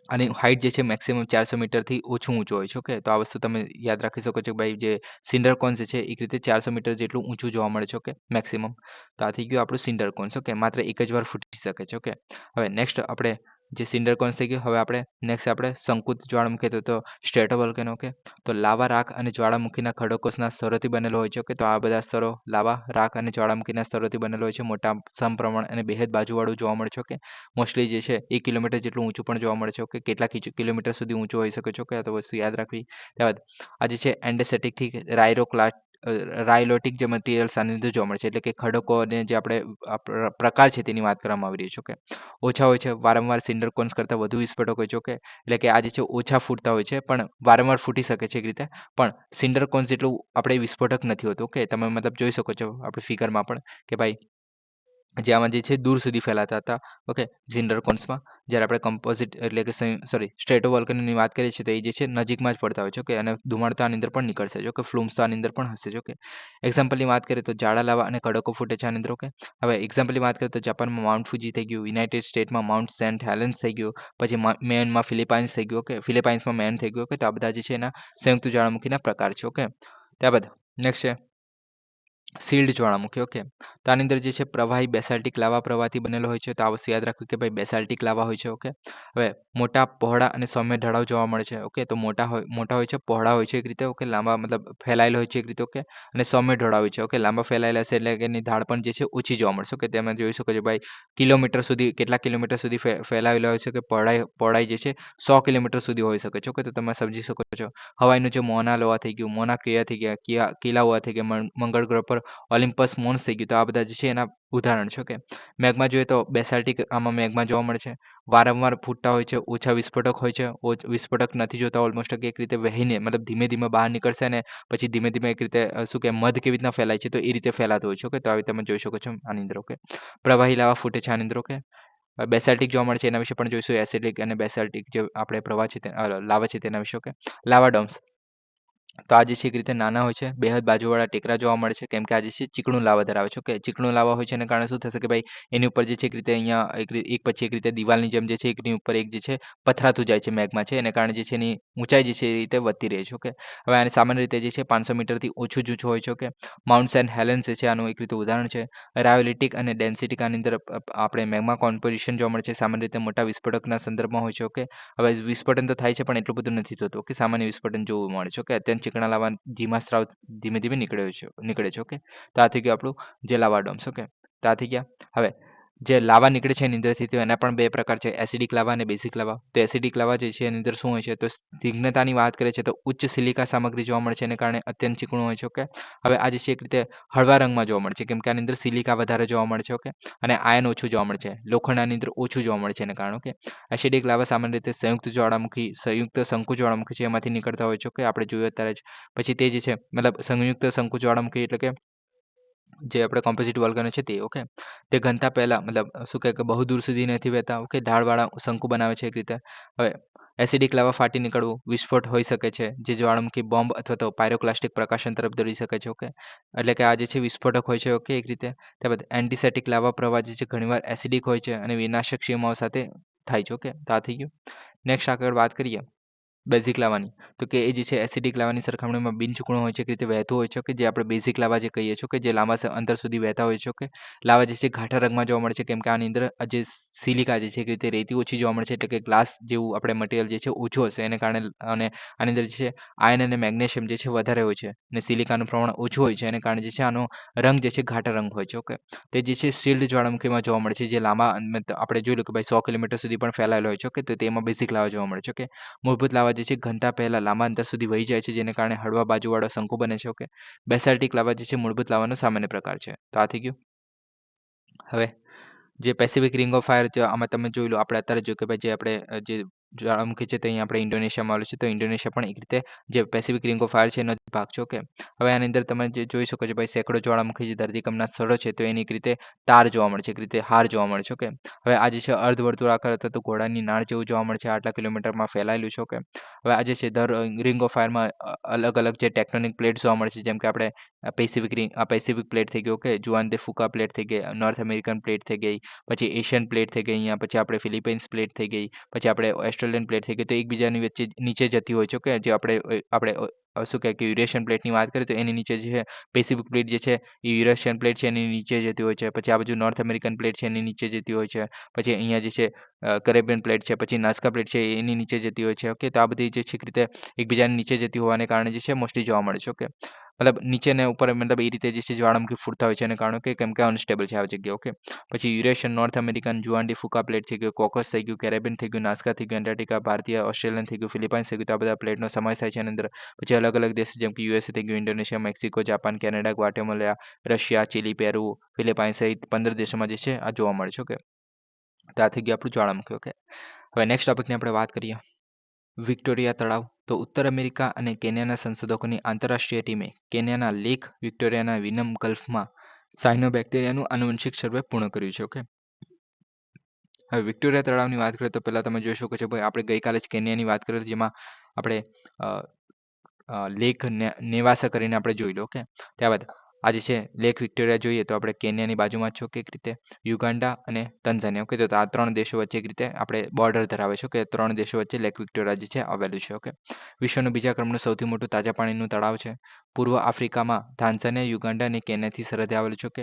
આની હાઇટ જે છે મેક્સિમમ 400 મીટરથી ઓછું ઊંચું હોય છે. ઓકે, તો આ વસ્તુ તમે યાદ રાખી શકો છો કે ભાઈ જે સિન્ડર કોન્સ છે એક રીતે 400 મીટર જેટલું ઊંચું જોવા મળે છે. Okay, maximum. તો આ થઈ ગયું આપણું સિન્ડર કોન્સ. ઓકે, માત્ર એક જ વાર ફૂટી શકે છે. ઓકે, હવે નેક્સ્ટ આપણે જે સિન્ડર કોન્સ થઈ ગયું, હવે આપણે નેક્સ્ટ આપણે સંકુચ જ્વાળામુખી તો સ્ટ્રેટોવોલ્કેનો. ઓકે, તો લાવા, રાખ અને જ્વાળામુખીના ખડકોના સ્તરોથી બનેલો હોય છે. ઓકે, તો આ બધા સ્તરો લાવા, રાખ અને જ્વાળામુખીના સ્તરોથી બનેલો હોય છે. મોટા સમપ્રમાણ અને બેહદ બાજુવાળું જોવા મળે છે. ઓકે, મોસ્ટલી જે છે 1 કિલોમીટર જેટલું ઊંચું પણ જોવા મળે છે. ઓકે, કેટલાક કિલોમીટર સુધી ઊંચું હોઈ શકે છે. ઓકે, તો વસ્તુ યાદ રાખવી. ત્યારબાદ આ જે છે એન્ડેસેટિકથી રાયલોટિક જે મટીરિયલ્સ આની અંદર જોવા મળે છે, એટલે કે ખડકો અને જે આપણે પ્રકાર છે તેની વાત કરવામાં આવી રહી છે. ઓકે, ઓછા હોય છે, વારંવાર સિન્ડર કોન્સ કરતાં વધુ વિસ્ફોટક હોય છે. ઓકે, એટલે કે આ જે છે ઓછા ફૂટતા હોય છે પણ વારંવાર ફૂટી શકે છે એક રીતે, પણ સિન્ડર કોન્સ જેટલું આપણે વિસ્ફોટક નથી હોતું. ઓકે, તમે મતલબ જોઈ શકો છો આપણે ફિગરમાં પણ કે ભાઈ જે આમાં જે છે દૂર સુધી ફેલાતા હતા. ઓકે, સિન્ડર કોન્સમાં જ્યારે આપણે કમ્પોઝિટ એટલે કે સ્ટ્રેટોવોલ્કેનોની વાત કરીએ છીએ તો એ જે છે નજીકમાં જ પડતા હોય છે. ઓકે, અને ધુમાડો તો આની અંદર પણ નીકળશે. ઓકે, ફ્લુમ્સ તો આની અંદર પણ હશે. ઓકે, એક્ઝામ્પલની વાત કરીએ તો જાડા લાવા અને ખડકો ફૂટે છે આની અંદર. ઓકે, હવે એક્ઝામ્પલની વાત કરીએ તો જાપાનમાં માઉન્ટ ફુજી થઈ ગયું, યુનાઇટેડ સ્ટેટમાં માઉન્ટ સેન્ટ હેલેન્સ થઈ ગયું, પછી મેનમાં ફિલિપાઇન્સ થઈ ગયું. ઓકે, ફિલિપાઇન્સમાં મેન થઈ ગયું. ઓકે, તો આ બધા જે છે એના સંયુક્ત જ્વાળામુખીના પ્રકાર છે. ઓકે, ત્યારબાદ નેક્સ્ટ છે સીલ્ડ જ્વાળામુખી. ઓકે, તો આની અંદર જે છે પ્રવાહી બેસાલ્ટિક લાવા પ્રવાહથી બનેલો હોય છે. તો આ વસ્તુ યાદ રાખવી કે ભાઈ બેસાલ્ટિક લાવા હોય છે. ઓકે, હવે મોટા, પહોળા અને સૌમ્ય ઢળાવ જોવા મળે છે. ઓકે, તો મોટા હોય છે, પહોળા હોય છે એક રીતે. ઓકે, લાંબા મતલબ ફેલાયેલા હોય છે એક રીતે. ઓકે, અને સૌમ્ય ઢળાવ હોય છે. ઓકે, લાંબા ફેલાયેલા હશે એટલે કે એની ઢાળ પણ જે છે ઓછી જોવા મળશે. ઓકે, તમે જોઈ શકો છો ભાઈ કિલોમીટર સુધી, કેટલા કિલોમીટર સુધી ફેલાયેલા હોય છે કે પહોળાઈ જે છે 100 કિલોમીટર સુધી હોઈ શકે છે. ઓકે, તો તમે સમજી શકો છો. હવાઈનું જે મોના લોવા થઈ ગયું, મોના કિયા થઈ ગયા, કિલાઓવા થઈ ગયા, મંગળ ગ્રહ પર ઓલિમ્પસ મોન્સ થઈ ગયું. તો આ બધા જે છે એના ઉદાહરણ છે. ઓકે, મેગ્મા જોઈએ તો બેસાલ્ટિક આમાં મેગ્મા જોવા મળે છે, વારંવાર ફૂટતા હોય છે, ઓછા વિસ્ફોટક હોય છે. વિસ્ફોટક નથી જોતા ઓલમોસ્ટ એક રીતે વહીને મતલબ ધીમે ધીમે બહાર નીકળશે અને પછી ધીમે ધીમે એક રીતે શું કે મધ કેવી રીતના ફેલાય છે તો એ રીતે ફેલાતો હોય છે. ઓકે, તો આવી તમે જોઈ શકો છો આની અંદર. ઓકે, પ્રવાહી લાવા ફૂટે છે આની અંદર. ઓકે, બેસાલ્ટિક જોવા મળે છે એના વિશે પણ જોઈશું. એસિડિક અને બેસાલ્ટિક જે આપણે પ્રવાહ છે લાવા છે તેના વિશે. ઓકે, લાવા ડોમ્સ તો આ જે છે એક રીતે નાના હોય છે, બેહદ બાજુવાળા ટેકરા જોવા મળે છે, કેમ કે આ જે છે ચીકણું લાવા ધરાવે છે. ઓકે, ચીકણું લાવા હોય છે એને કારણે શું થશે કે ભાઈ એની ઉપર જે છે એક રીતે અહીંયા એક પછી એક રીતે દિવાલની જેમ જે છે એકની ઉપર એક જે છે પથરાતું જાય છે મેગ્મા છે, એને કારણે જે છે એની ઊંચાઈ જે છે એ રીતે વધતી રહે છે. ઓકે, હવે આને સામાન્ય રીતે જે છે 500 મીટરથી ઓછું જ ઊંચું હોય છે. ઓકે, માઉન્ટ સેન્ટ હેલેન્સ જે છે આનું એક રીતે ઉદાહરણ છે. રાયોલિટિક અને ડેન્સિટિક આની અંદર આપણે મેગ્મા કોમ્પોઝિશન જોવા મળે છે, સામાન્ય રીતે મોટા વિસ્ફોટકના સંદર્ભમાં હોય છે. ઓકે, હવે વિસ્ફોટન તો થાય છે પણ એટલું બધું નથી થતું. ઓકે, સામાન્ય વિસ્ફોટન જોવા મળે છે. ઓકે, અત્યંત ચીકણા લાવા ધીમા સ્ત્રાવ ધીમે ધીમે નીકળે છે. ઓકે, તો આ થઈ ગયું આપણું જે લાવા ડોમ્સ. ઓકે, તો આ થઈ ગયા. હવે જે લાવા નીકળે છે એની અંદરથી તો એના પણ બે પ્રકાર છે, એસિડિક લાવા અને બેઝિક લાવા. તો એસિડિક લાવા જે છે એની અંદર શું હોય છે તો સ્નિગ્ધતાની વાત કરે છે તો ઉચ્ચ સિલિકા સામગ્રી જોવા મળે છે, એને કારણે અત્યંત ચીકણું હોય છે. ઓકે, હવે આ જે છે એક રીતે હળવા રંગમાં જોવા મળે છે, કેમ કે આની અંદર સિલિકા વધારે જોવા મળે છે. ઓકે, અને આયન ઓછું જોવા મળે છે, લોખંડ આની અંદર ઓછું જોવા મળે છે એને કારણે. ઓકે, એસિડિક લાવા સામાન્ય રીતે સંયુક્ત શંકુ જ્વાળામુખી છે એમાંથી નીકળતા હોય છે. ઓકે, આપણે જોયું અત્યારે જ. પછી તે જે છે મતલબ સંયુક્ત શંકુ જ્વાળામુખી એટલે કે જે આપણે કોમ્પોઝિટ વોલ્કેનો છે તે. ઓકે, તે ઘનતા પહેલા મતલબ શું કહે કે બહુ દૂર સુધી નથી વહેતા. ઓકે, ઢાળવાળા શંકુ બનાવે છે એક રીતે. હવે એસિડિક લાવા ફાટી નીકળવું, વિસ્ફોટ હોઈ શકે છે, જે જ્વાળામુખી બોમ્બ અથવા તો પાયરોક્લાસ્ટિક પ્રકાશન તરફ દોરી શકે છે. ઓકે, એટલે કે આ જે છે વિસ્ફોટક હોય છે. ઓકે, એક રીતે. ત્યારબાદ એન્ટીસેટિક લાવા પ્રવાહ જે છે ઘણીવાર એસિડિક હોય છે અને વિનાશક સીમાઓ સાથે થાય છે. ઓકે, તો આ થઈ ગયું. નેક્સ્ટ આગળ વાત કરીએ બેઝિક લાવાની, તો કે એ જે છે એસિડિક લાવાની સરખામણીમાં બિનચૂકણું હોય છે, કે રીતે વહેતું હોય છે. કે જે આપણે બેઝિક લાવા જે કહીએ છીએ કે જે લાંબા અંતર સુધી વહેતા હોય છે. ઓકે, લાવા જે છે ઘાટા રંગમાં જોવા મળે છે, કેમ કે આની અંદર જે સિલિકા જે છે એક રીતે રેતી ઓછી જોવા મળે છે, એટલે કે ગ્લાસ જેવું આપણે મટીરિયલ જે છે ઓછું હશે એને કારણે. અને આની અંદર જે છે આયર્ન અને મેગ્નેશિયમ જે છે વધારે હોય છે અને સિલિકાનું પ્રમાણ ઓછું હોય છે, એને કારણે જે છે આનો રંગ જે છે ઘાટા રંગ હોય છે. ઓકે, તે જે છે શિલ્ડ જ્વાળામુખીમાં જોવા મળે છે, જે લાંબા આપણે જોઈ લો કે ભાઈ 100 કિલોમીટર સુધી પણ ફેલાયેલો હોય છે. ઓકે, તો તેમાં બેઝિક લાવા જોવા મળે છે. ઓકે, મૂળભૂત લાવા જે છે ઘનતા પહેલા લાંબા અંતર સુધી વહી જાય છે, જેને કારણે હળવા બાજુવાળો શંકુ બને છે. ઓકે, બેસાલ્ટિક લાવા જે છે મૂળભૂત લાવાનો સામાન્ય પ્રકાર છે. તો આ થઈ ગયું. હવે જે પેસિફિક રિંગ ઓફ ફાયર છે આમાં તમે જોઈ લો, આપણે અત્યારે જોયું કે ભાઈ જે આપણે જે જ્વાળામુખી છે તે અહીંયા આપણે ઇન્ડોનેશિયામાં આવેલું છે, તો ઇન્ડોનેશિયા પણ એક રીતે જે પેસિફિક રિંગ ઓફ ફાયર છે એનો જ ભાગ છે. ઓકે, હવે આની અંદર તમે જે જોઈ શકો છો ભાઈ સેંકડો જ્વાળામુખી જે ધરતીકંપના સ્થળો છે તો એની એક રીતે તાર જોવા મળે છે, એક રીતે હાર જોવા મળે છે. ઓકે, હવે આ જે છે અર્ધવર્તુળાકાર અથવા તો ઘોડાની નાળ જેવું જોવા મળે છે, આટલા કિલોમીટરમાં ફેલાયેલું છે. ઓકે, હવે આ જે છે રિંગ ઓફ ફાયરમાં અલગ અલગ જે ટેક્ટોનિક પ્લેટ જોવા મળે છે, જેમ કે આપણે પેસિફિક પ્લેટ થઈ ગઈ. ઓકે, જુઆન દે ફુકા પ્લેટ થઈ ગઈ, નોર્થ અમેરિકન પ્લેટ થઈ ગઈ, પછી એશિયન પ્લેટ થઈ ગઈ અહીંયા, પછી આપણે ફિલિપાઇન્સ પ્લેટ થઈ ગઈ, પછી આપણે ઓસ્ટ્રેલિયન પ્લેટ થઈ ગઈ. તો એકબીજાની વચ્ચે નીચે જતી હોય છે. ઓકે, જે શું કહે કે યુરેશિયન પ્લેટની વાત કરીએ તો એની નીચે જે છે પેસિફિક પ્લેટ જે છે એ યુરેશિયન પ્લેટ છે એની નીચે જતી હોય છે. પછી આ બાજુ નોર્થ અમેરિકન પ્લેટ છે એની નીચે જતી હોય છે. પછી અહીંયા જે છે કરેબિયન પ્લેટ છે, પછી નાસ્કા પ્લેટ છે એની નીચે જતી હોય છે. ઓકે, તો આ બધી જે છે એક રીતે એકબીજાની નીચે જતી હોવાને કારણે જે છે મોસ્ટલી જોવા મળે છે. ઓકે, મતલબ નીચે ને ઉપર મતલબ એ રીતે જે છે જ્વાળામુખી ફૂટતા હોય છે એને કારણે કે કેમ કે અનસ્ટેબલ છે આ જગ્યા. ઓકે, પછી Eurasian, North American, Juan de Fuca plate થઈ ગયું, કોકસ થઈ ગયું, કેરેબિયન થઈ ગયું, નાસ્કા થઈ ગયું, એન્ટાર્ટિકા, ભારતીય, ઓસ્ટ્રેલિયન થઈ ગયું, ફિલિપાઇન્સ થઈ ગયું. તો આ બધા પ્લેટનો સમાવેશ થાય છે એની અંદર. પછી અલગ અલગ દેશ જેમ કે યુએસએ થઈ ગયું, Indonesia, Mexico, Japan, Canada, Guatemala, Russia, Chile, Peru, Philippines સહિત 15 દેશોમાં જે છે આ જોવા મળે છે. ઓકે, તો આ થઈ ગયું આપણું જ્વાળામુખી. ઓકે, હવે નેક્સ્ટ ટોપિકની આપણે વાત કરીએ, વિક્ટોરિયા તળાવ. તો ઉત્તર અમેરિકા અને કેન્યાના સંશોધકોની આંતરરાષ્ટ્રીય ટીમે કેન્યાના લેક વિક્ટોરિયાના વિનમ ગલ્ફમાં સાયનોબેક્ટેરિયાનું આનુવંશિક સર્વે પૂર્ણ કર્યું છે. ઓકે, હવે વિક્ટોરિયા તળાવની વાત કરીએ તો પહેલાં તમે જોઈ શકો છો ભાઈ આપણે ગઈકાલે જ કેન્યાની વાત કરી હતી, જેમાં આપણે લેક નેવાસા કરીને આપણે જોઈ લો. ઓકે, ત્યારબાદ આજે છે લેક વિક્ટોરિયા જોઈએ તો આપણે કેન્યાની બાજુમાં છો કે એક રીતે યુગાન્ડા અને તંઝાનિયા. ઓકે, તો આ 3 દેશો વચ્ચે એક રીતે આપણે બોર્ડર ધરાવે છે કે 3 દેશો વચ્ચે લેક વિક્ટોરિયા જે છે આવેલું છે. ઓકે, વિશ્વનું બીજા ક્રમનું સૌથી મોટું તાજા પાણીનું તળાવ છે. પૂર્વ આફ્રિકામાં તાન્ઝાનિયા, યુગાન્ડા અને કેન્યાથી સરહદે આવેલું છે. ઓકે,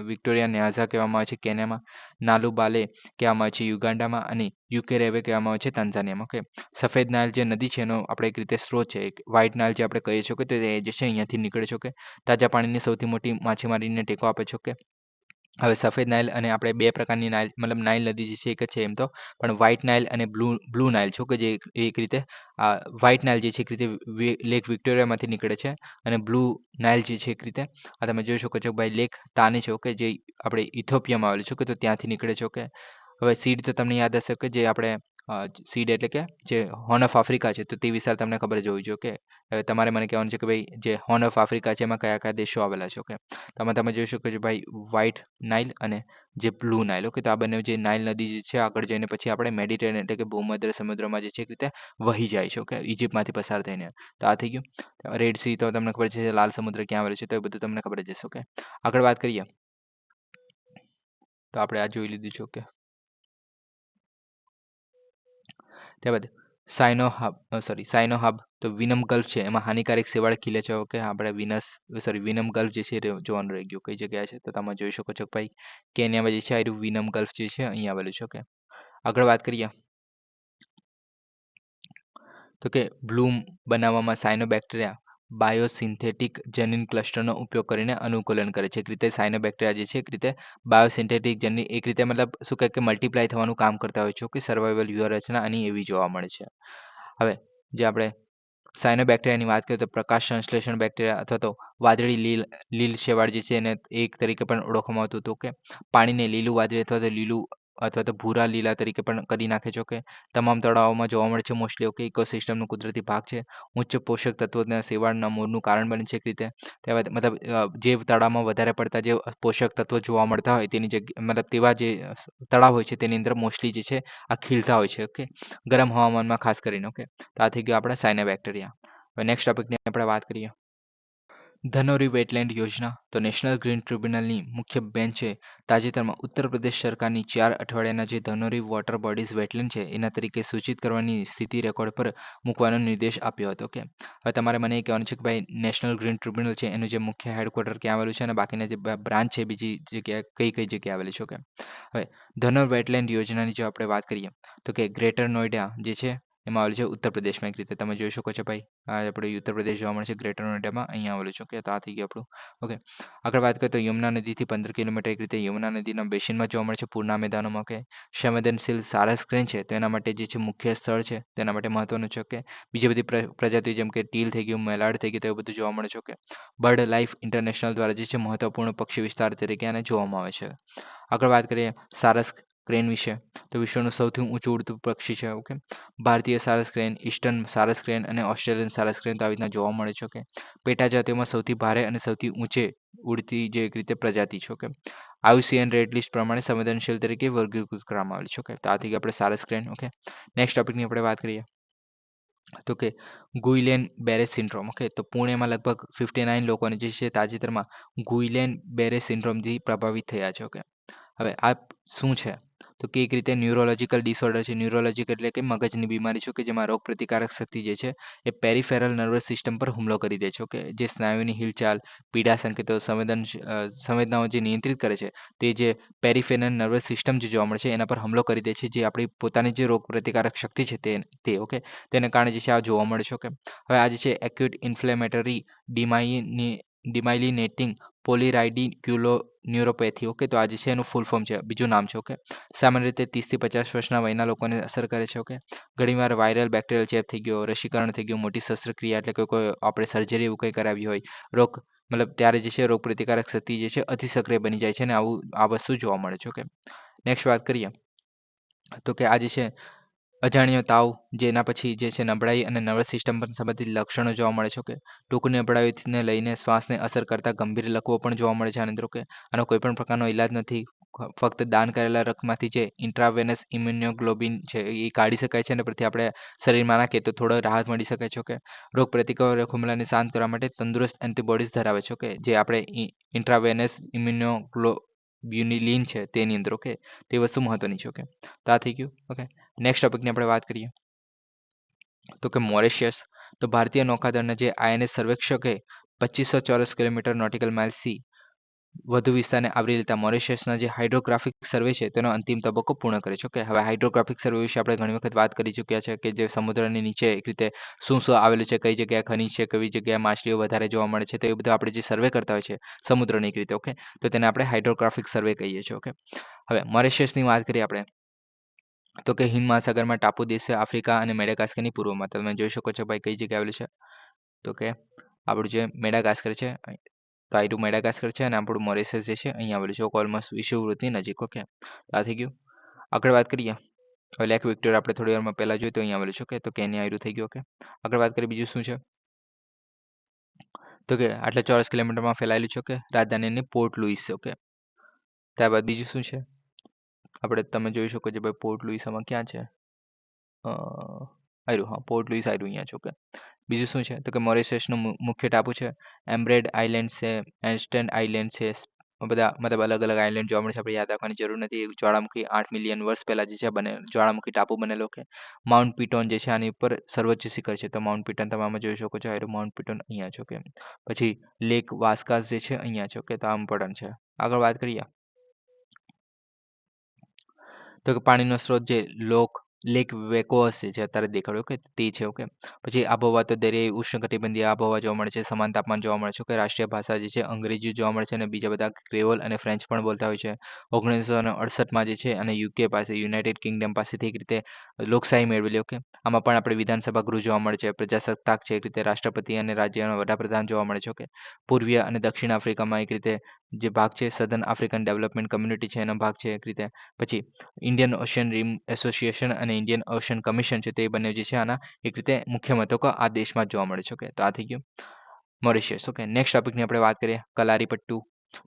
વિક્ટોરિયા ન્યાઝા કહેવામાં આવે છે કેન્યામાં, નાલુ બાલે કહેવામાં આવે છે યુગાન્ડામાં અને યુકેરેવે કહેવામાં આવે છે તાન્ઝાનિયામાં. ઓકે, સફેદ નાઇલ જે નદી છે એનો આપણે એક રીતે સ્ત્રોત છે, વ્હાઇટ નાઇલ જે આપણે કહીએ છીએ કે તે જે છે અહીંયાથી નીકળે છે. ઓકે, તાજા પાણીની સૌથી મોટી માછીમારીને ટેકો આપે છે. ઓકે, હવે સફેદ નાઇલ અને આપણે 2 પ્રકારની નાઇલ મતલબ નાઇલ નદી જે છે એક જ છે એમ તો, પણ વ્હાઇટ નાઇલ અને બ્લુ નાઇલ છે. ઓકે, જે એક રીતે વ્હાઇટ નાઇલ જે છે એક રીતે લેક વિક્ટોરિયામાંથી નીકળે છે અને બ્લુ નાઇલ જે છે એક રીતે આ તમે જોઈ શકો છો ભાઈ લેક તાને છે. ઓકે, જે આપણે ઇથોપિયામાં આવેલું છે. ઓકે, તો ત્યાંથી નીકળે છે. ઓકે, હવે સીડ તો તમને યાદ હશે કે જે આપણે સીડ એટલે કે જે હોર્ન ઓફ આફ્રિકા છે તો તે વિશે તમને ખબર જ હોવી જોઈએ. ઓકે, હવે તમારે મને કહેવાનું છે કે ભાઈ જે હોર્ન ઓફ આફ્રિકા છે એમાં કયા કયા દેશો આવેલા છે. ઓકે, તમે જોઈ શકો છો ભાઈ વ્હાઇટ નાઇલ અને જે બ્લુ નાઇલ. ઓકે, તો આ બંને જે નાઇલ નદી જે છે આગળ જઈને પછી આપણે મેડિટેરિયન એટલે કે ભૂમધ્ય સમુદ્રમાં જે છે એક રીતે વહી જાય છે. ઓકે, ઇજિપ્તમાંથી પસાર થઈને. તો આ થઈ ગયું. રેડ સી તો તમને ખબર છે, લાલ સમુદ્ર ક્યાં આવેલું છે તો એ બધું તમને ખબર જ હશે. ઓકે, આગળ વાત કરીએ તો આપણે આ જોઈ લીધું છે. ઓકે, ત્યારબાદ સાયનો હબ તો વિનમ ગલ્ફ છે એમાં હાનિકારક શેવાળ ખીલે છે. ઓકે, આપણે વિનમ ગલ્ફ જે છે એ જોવાનું રહી ગયું કઈ જગ્યાએ છે તો તમે જોઈ શકો છો કે ભાઈ કેન્યામાં જે છે આ વિનમ ગલ્ફ જે છે અહીં આવેલું છે. ઓકે, આગળ વાત કરીએ તો કે બ્લૂમ બનાવવામાં સાયનોબેક્ટેરિયા બાયોસિન્થેટિક જનીન ક્લસ્ટરનો ઉપયોગ કરીને અનુકૂલન કરે છે. એક રીતે સાયનોબેક્ટેરિયા જે છે એક રીતે બાયોસિન્થેટિક જનીન એક રીતે મતલબ શું કહે કે મલ્ટીપ્લાય થવાનું કામ કરતા હોય છે. કે સર્વાઇવલ વ્યૂહરચના આની એવી જોવા મળે છે. હવે જે આપણે સાયનોબેક્ટેરિયાની વાત કરીએ તો પ્રકાશ સંશ્લેષણ બેક્ટેરિયા અથવા તો વાદળી લીલ શેવાળ જે છે એને એક તરીકે પણ ઓળખવામાં આવતું હતું. કે પાણીને લીલું વાદળી અથવા તો લીલું અથવા તો ભૂરા લીલા તરીકે પણ કરી નાખે છે. કે તમામ તળાવોમાં જોવા મળે છે મોસ્ટલી. ઓકે, ઇકોસિસ્ટમનો કુદરતી ભાગ છે. ઉચ્ચ પોષક તત્વોના શેવાળના મૂળનું કારણ બને છે એક રીતે. ત્યારબાદ મતલબ જે તળાવમાં વધારે પડતા જે પોષક તત્વો જોવા મળતા હોય તેની જગ્યા મતલબ તેવા જે તળાવ હોય છે તેની અંદર મોસ્ટલી જે છે આ ખીલતા હોય છે. ઓકે, ગરમ હવામાનમાં ખાસ કરીને. ઓકે, તો આ થઈ ગયું આપણે સાયનોબેક્ટેરિયા. હવે નેક્સ્ટ ટોપિકની આપણે વાત કરીએ ધનોરી વેટલેન્ડ યોજના. તો નેશનલ ગ્રીન ટ્રિબ્યુનલની મુખ્ય બેન્ચે તાજેતરમાં ઉત્તર પ્રદેશ સરકારની 4 અઠવાડિયાના જે ધનોરી વોટર બોડીઝ વેટલેન્ડ છે એના તરીકે સૂચિત કરવાની સ્થિતિ રેકોર્ડ પર મૂકવાનો નિર્દેશ આપ્યો હતો. ઓકે, હવે તમારે મને એ કહેવાનું છે કે ભાઈ નેશનલ ગ્રીન ટ્રિબ્યુનલ છે એનું જે મુખ્ય હેડક્વાર્ટર ક્યાં આવેલું છે અને બાકીના જે બ્રાન્ચ છે બીજી જગ્યાએ કઈ જગ્યાએ આવેલી છે. ઓકે, હવે ધનોર વેટલેન્ડ યોજનાની જો આપણે વાત કરીએ તો કે ગ્રેટર નોઈડા જે છે એમાં આવેલું છે ઉત્તર પ્રદેશમાં એક રીતે તમે જોઈ શકો છો ભાઈ. આ આપણે ઉત્તર પ્રદેશ જોવા મળે છે ગ્રેટર નોઈડામાં, અહીંયા આવેલું છે. ઓકે, તો આ થઈ ગયું આપણું. ઓકે, આગળ વાત કરીએ તો યમુના નદીથી 15 કિલોમીટર એક રીતે યમુના નદીના બેસિનમાં જોવા મળે છે પૂરના મેદાનોમાં. ઓકે, સંવેદનશીલ સારા સ્ક્રીન છે તો એના માટે જે છે મુખ્ય સ્થળ છે તેના માટે મહત્વનું છે. ઓકે, બીજી બધી પ્રજાતિઓ જેમ કે ટીલ થઈ ગયું, મેલાડ થઈ ગયું, તો એ બધું જોવા મળે છે. ઓકે, બર્ડ લાઈફ ઇન્ટરનેશનલ દ્વારા જે છે મહત્વપૂર્ણ પક્ષી વિસ્તાર તરીકે આને જોવામાં આવે છે. આગળ વાત કરીએ સારસ ક્રેન વિશે, તો વિશ્વનું સૌથી ઊંચું ઉડતું પક્ષી છે. ઓકે, ભારતીય સારસ ક્રેન, ઈસ્ટર્ન સારસ ક્રેન અને ઓસ્ટ્રેલિયન સારસ ક્રેન તો આવી રીતના જોવા મળે છે. ઓકે, પેટા જાતિઓમાં સૌથી ભારે અને સૌથી ઊંચે ઉડતી જે એક રીતે પ્રજાતિ છે. ઓકે, IUCN રેડ લિસ્ટ પ્રમાણે સંવેદનશીલ તરીકે વર્ગીકૃત કરવામાં આવેલ છે. ઓકે, તો આ થઈ આપણે સારસ ક્રેન. ઓકે, નેક્સ્ટ ટોપિકની આપણે વાત કરીએ તો કે ગુઇલેન બેરે સિન્ડ્રોમ. ઓકે, તો પુણેમાં લગભગ 59 લોકોને જે છે તાજેતરમાં ગુઇલેન બેરે સિન્ડ્રોમથી પ્રભાવિત થયા છે. ઓકે, હવે આ શું છે તો કે એક રીતે ન્યુરોલોજીકલ ડિસઓર્ડર છે. ન્યુરોલોજીકલ એટલે કે મગજની બીમારી છે કે જેમાં રોગ પ્રતિકારક શક્તિ જે છે એ પેરિફેરલ નર્વસ સિસ્ટમ પર હુમલો કરી દે છે. ઓકે, જે સ્નાયુની હિલચાલ, પીડા સંકેતો, સંવેદનાઓ જે નિયંત્રિત કરે છે તે જે પેરિફેરલ નર્વસ સિસ્ટમ જે જોવા મળે છે એના પર હુમલો કરી દે છે, જે આપણી પોતાની જે રોગ પ્રતિકારક શક્તિ છે તે. ઓકે, તેને કારણે જે છે આ જોવા મળે છે. ઓકે, હવે આ જે છે એક્યુટ ઇન્ફ્લેમેટરી ડિમાઇલિનેટિંગ પોલીરાઇડિક્યુલો ન્યુરોપેથી. ઓકે, તો આ જે છે એનું ફૂલ ફોર્મ છે, બીજું નામ છે. ઓકે, સામાન્ય રીતે 30 થી 50 વર્ષના વયના લોકોને અસર કરે છે. ઓકે, ઘણીવાર વાયરલ બેક્ટેરિયલ ચેપ થઈ ગયો, રસીકરણ થઈ ગયું, મોટી શસ્ત્રક્રિયા એટલે કે કોઈ આપણે સર્જરી એવું કંઈ કરાવી હોય, રોગ મતલબ ત્યારે જે છે રોગ પ્રતિકારક શક્તિ જે છે અતિ સક્રિય બની જાય છે અને આ વસ્તુ જોવા મળે છે. ઓકે, નેક્સ્ટ વાત કરીએ તો કે આ જે છે અજાણ્યો તાવ, જેના પછી જે છે નબળાઈ અને નર્વસ સિસ્ટમ પર સંબંધિત લક્ષણો જોવા મળે છે. ઓકે, ટૂંકની નબળાઈને લઈને શ્વાસને અસર કરતા ગંભીર લકવો પણ જોવા મળે છે આની અંદર. ઓકે, આનો કોઈ પણ પ્રકારનો ઈલાજ નથી. ફક્ત દાન કરેલા રક્તમાંથી જે ઇન્ટ્રાવેનસ ઇમ્યુનોગ્લોબિન છે એ કાઢી શકાય છે અને પરથી આપણે શરીરમાં નાખીએ તો થોડો રાહત મળી શકે છે. ઓકે, રોગ પ્રતિકારક હુમલાને શાંત કરવા માટે તંદુરસ્ત એન્ટીબોડીઝ ધરાવે છે. ઓકે, જે આપણે ઇન્ટ્રાવેનસ ઇમ્યુનોગ્લોબ્યુલિન છે તેની અંદર. ઓકે, તે વસ્તુ મહત્વની છે. ઓકે, તો આ થઈ ગયું. ઓકે, નેક્સ્ટ ટોપિકની આપણે વાત કરીએ તો કે મોરેશિયસ. તો ભારતીય નૌકાદળના જે INS સર્વેક્ષકે 2500 ચોરસ કિલોમીટર નોટિકલ માઇલ્સથી વધુ વિસ્તારને આવરી લેતા મોરેશિયસના જે હાઇડ્રોગ્રાફિક સર્વે છે તેનો અંતિમ તબક્કો પૂર્ણ કરે છે. ઓકે, હવે હાઇડ્રોગ્રાફિક સર્વે વિશે આપણે ઘણી વખત વાત કરી ચૂક્યા છે કે જે સમુદ્રની નીચે એક રીતે શું શું આવેલું છે, કઈ જગ્યાએ ખનીજ છે, કઈ જગ્યાએ માછલીઓ વધારે જોવા મળે છે, તો એ બધું આપણે જે સર્વે કરતા હોય છે સમુદ્રની એક રીતે. ઓકે, તો તેને આપણે હાઇડ્રોગ્રાફિક સર્વે કહીએ છીએ. ઓકે, હવે મોરેશિયસની વાત કરીએ આપણે તો કે હિન્દ મહાસાગરમાં ટાપુ દેશ છે આફ્રિકા અને મેડાગાસ્કરની પૂર્વમાં. તમે જોઈ શકો છો ભાઈ કઈ જગ્યાએ આવેલું છે તો કે આપણું જે મેડાગાસ્કર છે, તો આયરું મેડાગાસ્કર છે અને આપણું મોરેશિયસ જે છે અહીંયા આવેલું છે ઓલમોસ્ટ વિષુવવૃત્તની નજીક. ઓકે, આ થઈ ગયું. આગળ વાત કરીએ હવે લેક વિક્ટોરિયા આપણે થોડી વારમાં પહેલા જોયું તો અહીંયા આવેલું છે. ઓકે, તો કેન્યા આયરું થઈ ગયું. ઓકે, આગળ વાત કરીએ બીજું શું છે તો કે આટલા ચોરસ કિલોમીટરમાં ફેલાયેલું છે. ઓકે, રાજધાનીની પોર્ટ લુઈસ. ઓકે, ત્યારબાદ બીજું શું છે આપણે તમે જોઈ શકો છો ભાઈ પોર્ટ લુઈસ આમાં ક્યાં છે આયરું, હા પોર્ટ લુઈસ આયરું અહીંયા છે. ઓકે, બીજું શું છે તો કે મોરેશિયસનું મુખ્ય ટાપુ છે એમ્બ્રેડ આઇલેન્ડ છે, એન્સ્ટેન આઇલેન્ડ છે, બધા મતલબ અલગ અલગ આઇલેન્ડ જોવા મળે છે. આપણે યાદ રાખવાની જરૂર નથી. જ્વાળામુખી 8 મિલિયન વર્ષ પહેલા જે છે બને જ્વાળામુખી ટાપુ બનેલો. કે માઉન્ટ પિટોન જે છે આની ઉપર સર્વોચ્ચ શિખર છે, તો માઉન્ટ પિટોન તમે આમાં જોઈ શકો છો. આયરું માઉન્ટ પિટોન અહીંયા છે. ઓકે, પછી લેક વાસ્કાસ જે છે અહીંયા છે. ઓકે, તો આ ઇમ્પોર્ટન્ટ છે. આગળ વાત કરીએ તો કે પાણીનો સ્ત્રોત જે લેક વેકોઅસ છે જે અત્યારે દેખાડ્યો કે તે છે. ઓકે, પછી આબોહવા તો દરિયાઈ ઉષ્ણકટિબંધીય આબોહવા જોવા મળે છે, સમાન તાપમાન જોવા મળે છે. કે રાષ્ટ્રીય ભાષા જે છે અંગ્રેજી જોવા મળે છે અને બીજા બધા ક્રેઓલ અને ફ્રેન્ચ પણ બોલતા હોય છે. 1968માં જે છે અને UK પાસે યુનાઇટેડ કિંગડમ પાસેથી એક રીતે લોકશાહી મેળવેલી. ઓકે, આમાં પણ આપણે વિધાનસભા ગૃહ જોવા મળે છે, પ્રજાસત્તાક છે એક રીતે રાષ્ટ્રપતિ અને રાજ્યના વડાપ્રધાન જોવા મળે છે. ઓકે, પૂર્વીય અને દક્ષિણ આફ્રિકામાં એક રીતે જે ભાગ છે સધન આફ્રિકન ડેવલપમેન્ટ કમ્યુનિટી છે એનો ભાગ છે એક રીતે. પછી ઇન્ડિયન ઓશિયન રીમ એસોસિએશન અને ઇન્ડિયન ઓશિયન કમિશન છે તે બંને જે છે આના એક રીતે મુખ્ય મથકો આ દેશમાં જોવા મળે છે. ઓકે, તો આ થઈ ગયું મોરિશિયસ. ઓકે, નેક્સ્ટ ટોપિકની આપણે વાત કરીએ કલારીપટ્ટુ.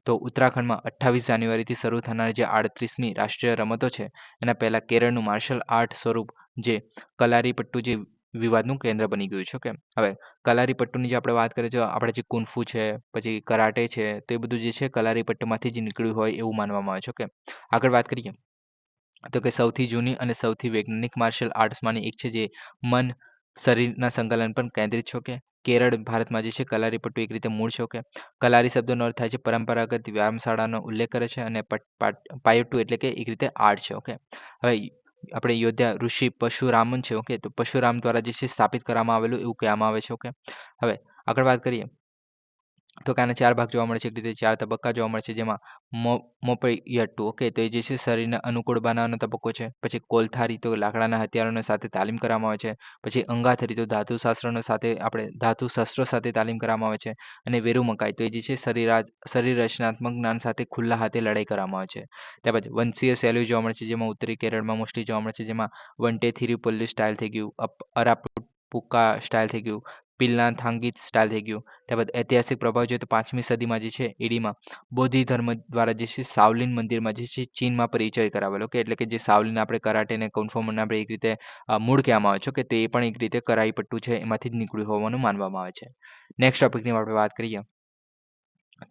તો ઉત્તરાખંડમાં 28 જાન્યુઆરીથી શરૂ થનાર જે 38મી રાષ્ટ્રીય રમતો છે એના પહેલા કેરળનું માર્શલ આર્ટ સ્વરૂપ જે કલારીપટ્ટુ જે વિવાદનું કેન્દ્ર બની ગયું છે. ઓકે, હવે કલારીપટ્ટુની જે આપણે વાત કરીએ તો આપણે જે કુન્ફુ છે પછી કરાટે છે તો એ બધું જે છે કલારીપટ્ટુમાંથી જ નીકળ્યું હોય એવું માનવામાં આવે છે. ઓકે, આગળ વાત કરીએ તો કે સૌથી જૂની અને સૌથી વૈજ્ઞાનિક માર્શલ આર્ટ્સમાંની એક છે જે મન શરીરના સંકલન પર કેન્દ્રિત છે. ઓકે, કેરળ ભારતમાં જે છે કલારીપટ્ટુ એક રીતે મૂળ છે. ઓકે, કલારી શબ્દનો અર્થ થાય છે પરંપરાગત વ્યાયામશાળાનો ઉલ્લેખ કરે છે અને પાયટ્ટુ એટલે કે એક રીતે આર્ટ છે. ઓકે, હવે આપણે યોદ્ધા ઋષિ પરશુરામન છે. ઓકે, તો પરશુરામ દ્વારા જે છે સ્થાપિત કરવામાં આવેલું એવું કહેવામાં આવે છે. ઓકે, હવે આગળ વાત કરીએ તો કે આના 4 ભાગ જોવા મળે છે. એક રીતે 4 તબક્કા જોવા મળે છે, જેમાં મોપયટ્ટુ. ઓકે, તો એ જે છે શરીરને અનુકૂળ બનાવવાનો તબક્કો છે. પછી કોલથારી, તો લાકડાના હથિયારોને સાથે તાલીમ કરવામાં આવે છે. પછી અંગાથરી, તો ધાતુશાસ્ત્રોનો સાથે આપણે ધાતુશસ્ત્રો સાથે તાલીમ કરવામાં આવે છે. અને વેરુમકાઈ, તો એ જે છે શરીર રચનાત્મક જ્ઞાન સાથે ખુલ્લા હાથે લડાઈ કરવામાં આવે છે. ત્યાર પછી વંશીય શૈલીઓ જોવા મળે છે, જેમાં ઉત્તરી કેરળમાં મોસ્ટલી જોવા મળે છે, જેમાં વંટેથિરીપલ્લી સ્ટાઇલ થઈ ગયું, અરાપુકા સ્ટાઇલ થઈ ગયું, પિલ્લાથાંગીત સ્ટાઇલ થઈ ગયું. ત્યારબાદ ઐતિહાસિક પ્રભાવ જોઈએ તો 5મી સદીમાં જે છે એડીમાં બોધિ ધર્મ દ્વારા જે છે સાવલિન મંદિરમાં જે છે ચીનમાં પરિચય કરાવેલો. કે એટલે કે જે સાવલિન આપણે કરાટે ને કુંફુ આપણે એક રીતે મૂળ કહેવામાં આવે છે કે તે પણ એક રીતે કરાઈ પટ્ટુ છે એમાંથી જ નીકળ્યું હોવાનું માનવામાં આવે છે. નેક્સ્ટ ટોપિકની આપણે વાત કરીએ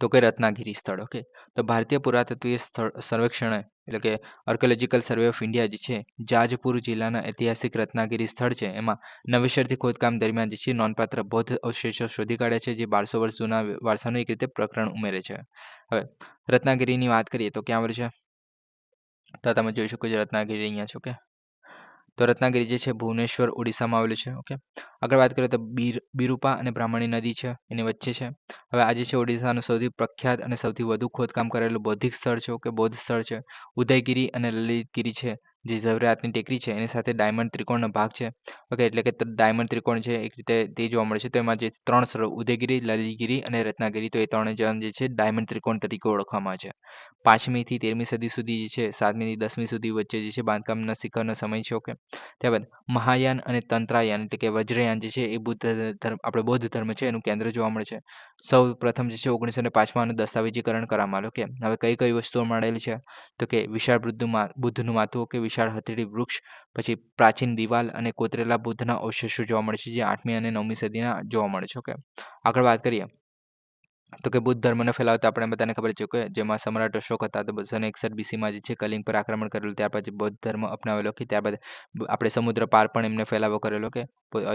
તો કે રત્નાગીરી સ્થળ. ઓકે, તો ભારતીય પુરાતત્વીય સ્થળ સર્વેક્ષણ એટલે કે આર્કિયોલોજીકલ સર્વે ઓફ ઇન્ડિયા જે છે જાજપુર જિલ્લાના ઐતિહાસિક રત્નાગીરી સ્થળ છે, એમાં નવેસરથી ખોદકામ દરમિયાન જે છે નોંધપાત્ર બૌદ્ધ અવશેષો શોધી કાઢ્યા છે, જે 1200 વર્ષ જૂના વારસાનું એક રીતે પ્રકરણ ઉમેરે છે. હવે રત્નાગીરીની વાત કરીએ તો ક્યાં આવેલું છે, તો તમે જોઈ શકો છો રત્નાગીરી અહીંયા છે. ઓકે, તો રત્નાગીરી જે છે ભુવનેશ્વર ઓડિશામાં આવેલું છે. ઓકે, આગળ વાત કરીએ તો બિરુપા અને બ્રાહ્મણી નદી છે એની વચ્ચે છે. હવે આ જે છે ઓડિશાનું સૌથી પ્રખ્યાત અને સૌથી વધુ ખોદકામ કરેલું બૌદ્ધિક સ્થળ છે. ઓકે, બૌદ્ધ સ્થળ છે. ઉદયગીરી અને લલિતગીરી છે, જે ઝવેરાતની ટેકરી છે એની સાથે ડાયમંડ ત્રિકોણનો ભાગ છે. ઓકે, એટલે કે ડાયમંડ ત્રિકોણ છે એક રીતે તે જોવા મળે છે. તો એમાં જે 3 સ્થળો ઉદયગીરી, લલિતગીરી અને રત્નાગીરી, તો એ 3 જે છે ડાયમંડ ત્રિકોણ તરીકે ઓળખવામાં આવે છે. 5મી થી 13મી સદી સુધી જે છે 7મી થી 10મી સુધી વચ્ચે જે છે બાંધકામના શિખરનો સમય છે. ઓકે, ત્યારબાદ મહાયાન અને તંત્રાયાન એટલે કે વજ્રયાન જે છે એ બૌદ્ધ ધર્મ છે એનું કેન્દ્ર જોવા મળે છે. સૌ પ્રથમ જે છે 1905માં દસ્તાવેજીકરણ કરવામાં આવ્યું. ઓકે, હવે કઈ કઈ વસ્તુઓ મળેલી છે તો કે વિશાળ બુદ્ધનું માથું, કે વિશાળ હથેળી વૃક્ષ, પછી પ્રાચીન દિવાલ અને કોતરેલા બુદ્ધના અવશેષો જોવા મળે છે, જે 8મી અને 9મી સદીના જોવા મળે છે. ઓકે, આગળ વાત કરીએ તો કે બુદ્ધ ધર્મને ફેલાવતા આપણે બધાને ખબર છે કે જેમાં સમ્રાટ અશોક હતા, તો 261 BC જે છે કલિંગ પર આક્રમણ કરેલું, ત્યાર પછી બૌદ્ધ ધર્મ અપનાવેલો. કે ત્યારબાદ આપણે સમુદ્ર પાર પણ એમને ફેલાવો કરેલો. કે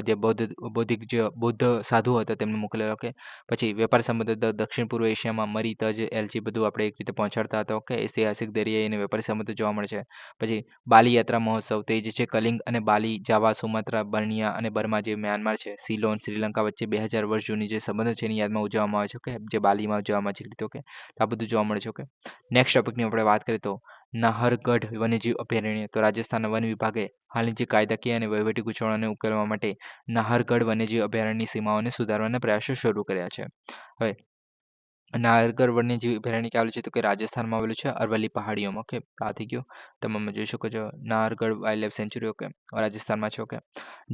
જે બૌદ્ધ સાધુ હતા તેમને મોકલેલો. કે પછી વેપાર સંબંધો દક્ષિણ પૂર્વ એશિયામાં મરી, તજ, એલચી બધું આપણે એક રીતે પહોંચાડતા હતા. ઓકે, ઐતિહાસિક દરિયાઈ અને વેપારી સંબંધો જોવા મળે છે. પછી બાલી યાત્રા મહોત્સવ, તે જે છે કલિંગ અને બાલી, જાવા, સુમાત્રા, બર્નિયા અને બર્મા જે મ્યાનમાર છે, સિલોન, શ્રીલંકા વચ્ચે 2000 વર્ષ જૂની જે સંબંધો છે એની યાદમાં ઉજવવામાં આવે છે. ઓકે, જે બાલીમાં ઉજવવામાં આવે છે. ઓકે, તો આ બધું જોવા મળે છે. ઓકે, નેક્સ્ટ ટોપિકની આપણે વાત કરીએ તો નાહરગઢ વન્યજીવ અભયારણ્ય. તો રાજસ્થાનના વન વિભાગે હાલની જે કાયદાકીય અને વહીવટી ગૂંચવણોને ઉકેલવા માટે નાહરગઢ વન્યજીવ અભયારણ્યની સીમાઓને સુધારવાના પ્રયાસો શરૂ કર્યા છે. હવે નાહરગઢ વન્યજીવ અભયારણ્ય ક્યાં આવેલું છે તો કે રાજસ્થાનમાં આવેલું છે, અરવલ્લી પહાડીઓમાં. ઓકે, આ થઈ ગયું. તમે જોઈ શકો છો Nahargarh wild life century. Okay, રાજસ્થાનમાં છે. ઓકે,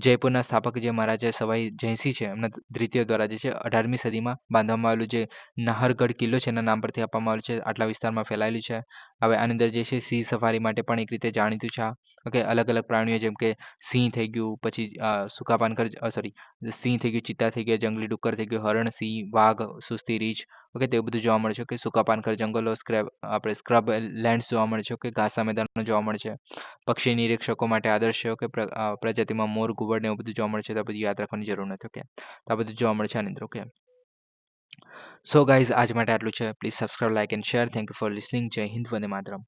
જયપુરના સ્થાપક જે મહારાજા સવાઈ જયસિંહ છે એમના દ્વિતીય દ્વારા જે છે 18મી સદીમાં બાંધવામાં આવેલું જે નાહરગઢ કિલ્લો છે એના નામ પરથી આપવામાં આવેલું છે. આટલા વિસ્તારમાં ફેલાયેલું છે. હવે આની અંદર જે છે સિંહ સફારી માટે પણ એક રીતે જાણીતું છે. ઓકે, અલગ અલગ પ્રાણીઓ જેમ કે સિંહ થઈ ગયું, પછી સુકાપાનખર સોરી સિંહ થઈ ગયું, ચિત્તા થઈ ગયા, જંગલી ડુક્કર થઈ ગયું, હરણ, સિંહ, વાઘ, સુસ્તી રીંછ. ઓકે, તે બધું જોવા મળે છે. કે સુકાપાનખર જંગલો, સ્ક્રબ લેન્ડ્સ જોવા મળે છે. કે ઘાસના મેદાનો જોવા મળે છે. પક્ષી નિરીક્ષકો માટે આદર્શ છે. કે પ્રજાતિમાં મોર, ઘુવડ ને એવું બધું જોવા મળે છે. તો આ બધું યાદ રાખવાની જરૂર નથી. ઓકે, તો આ બધું જોવા મળે છે આની અંદર. ઓકે, સો ગાઈઝ આજ માટે આટલું છે. Please subscribe, like and share. Thank you for listening. જય હિન્દ, વંદે માતરમ.